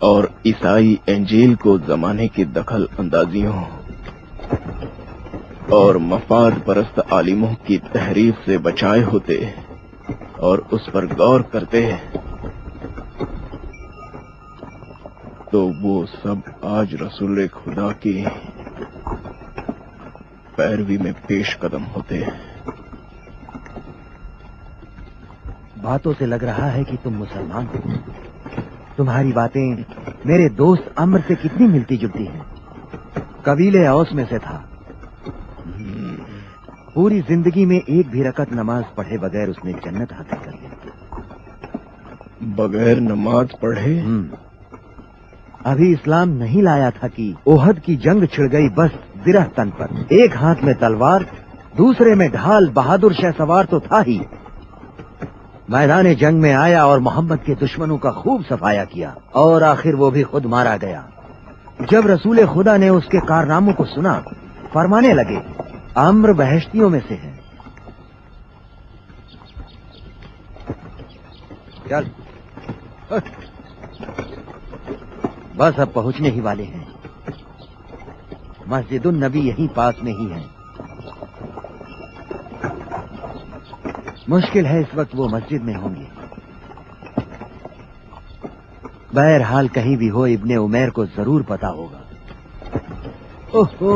और ईसाई इंजील को जमाने की दखल अंदाजियों और मफाद परस्त आलिमों की तहरीफ से बचाए होते और उस पर गौर करते तो वो सब आज रसूल खुदा की पैरवी में पेश कदम होते। बातों से लग रहा है कि तुम मुसलमान हो। तुम्हारी बातें मेरे दोस्त अम्र से कितनी मिलती जुलती हैं। कबीले औस में से था। पूरी जिंदगी में एक भी रकत नमाज पढ़े बगैर उसने जन्नत हासिल कर ली। बगैर नमाज पढ़े? अभी इस्लाम नहीं लाया था कि ओहद की जंग छिड़ गई बस जिरह तन पर। एक हाथ में तलवार, दूसरे में ढाल। बहादुर शहसवार तो था ही। मैदान जंग में आया और मोहम्मद के दुश्मनों का खूब सफाया किया और आखिर वो भी खुद मारा गया। जब रसूल खुदा ने उसके कारनामों को सुना, फरमाने लगे, अम्र बहश्तियों में से है। चल, बस अब पहुंचने ही वाले हैं। मस्जिदुन नबी यहीं पास में ही है। मुश्किल है इस वक्त वो मस्जिद में होंगे। बहरहाल कहीं भी हो, इब्ने उमैर को जरूर पता होगा। ओहो,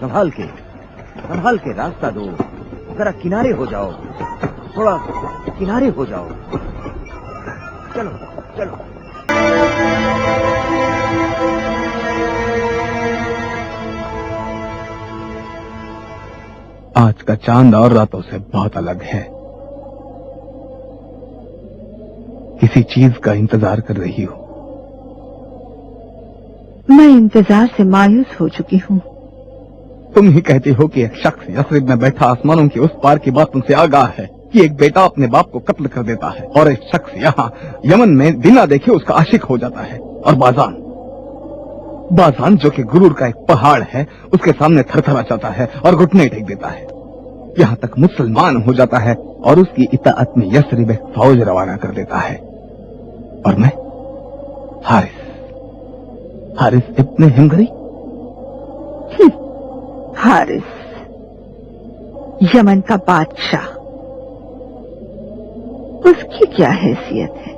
संभाल के रास्ता दो। जरा किनारे हो जाओ, थोड़ा किनारे हो जाओ। चलो चलो। आज का चांद और रातों से बहुत अलग है। किसी चीज का इंतजार कर रही हो। मैं इंतजार से मायूस हो चुकी हूँ। तुम ही कहती हो कि एक शख्स यसरिब में बैठा आसमानों के उस पार की बातों से आगाह है कि एक बेटा अपने बाप को कत्ल कर देता है और एक शख्स यहाँ यमन में बिना देखे उसका आशिक हो जाता है। और बाजान जो कि गुरूर का एक पहाड़ है, उसके सामने थरथरा जाता है और घुटने टेक देता है। यहाँ तक मुसलमान हो जाता है और उसकी इताअत में यसरिब एक फौज रवाना कर देता है। और मैं हारिस इब्ने हिमगरी। हारिस, यमन का बादशाह, उसकी क्या हैसियत है?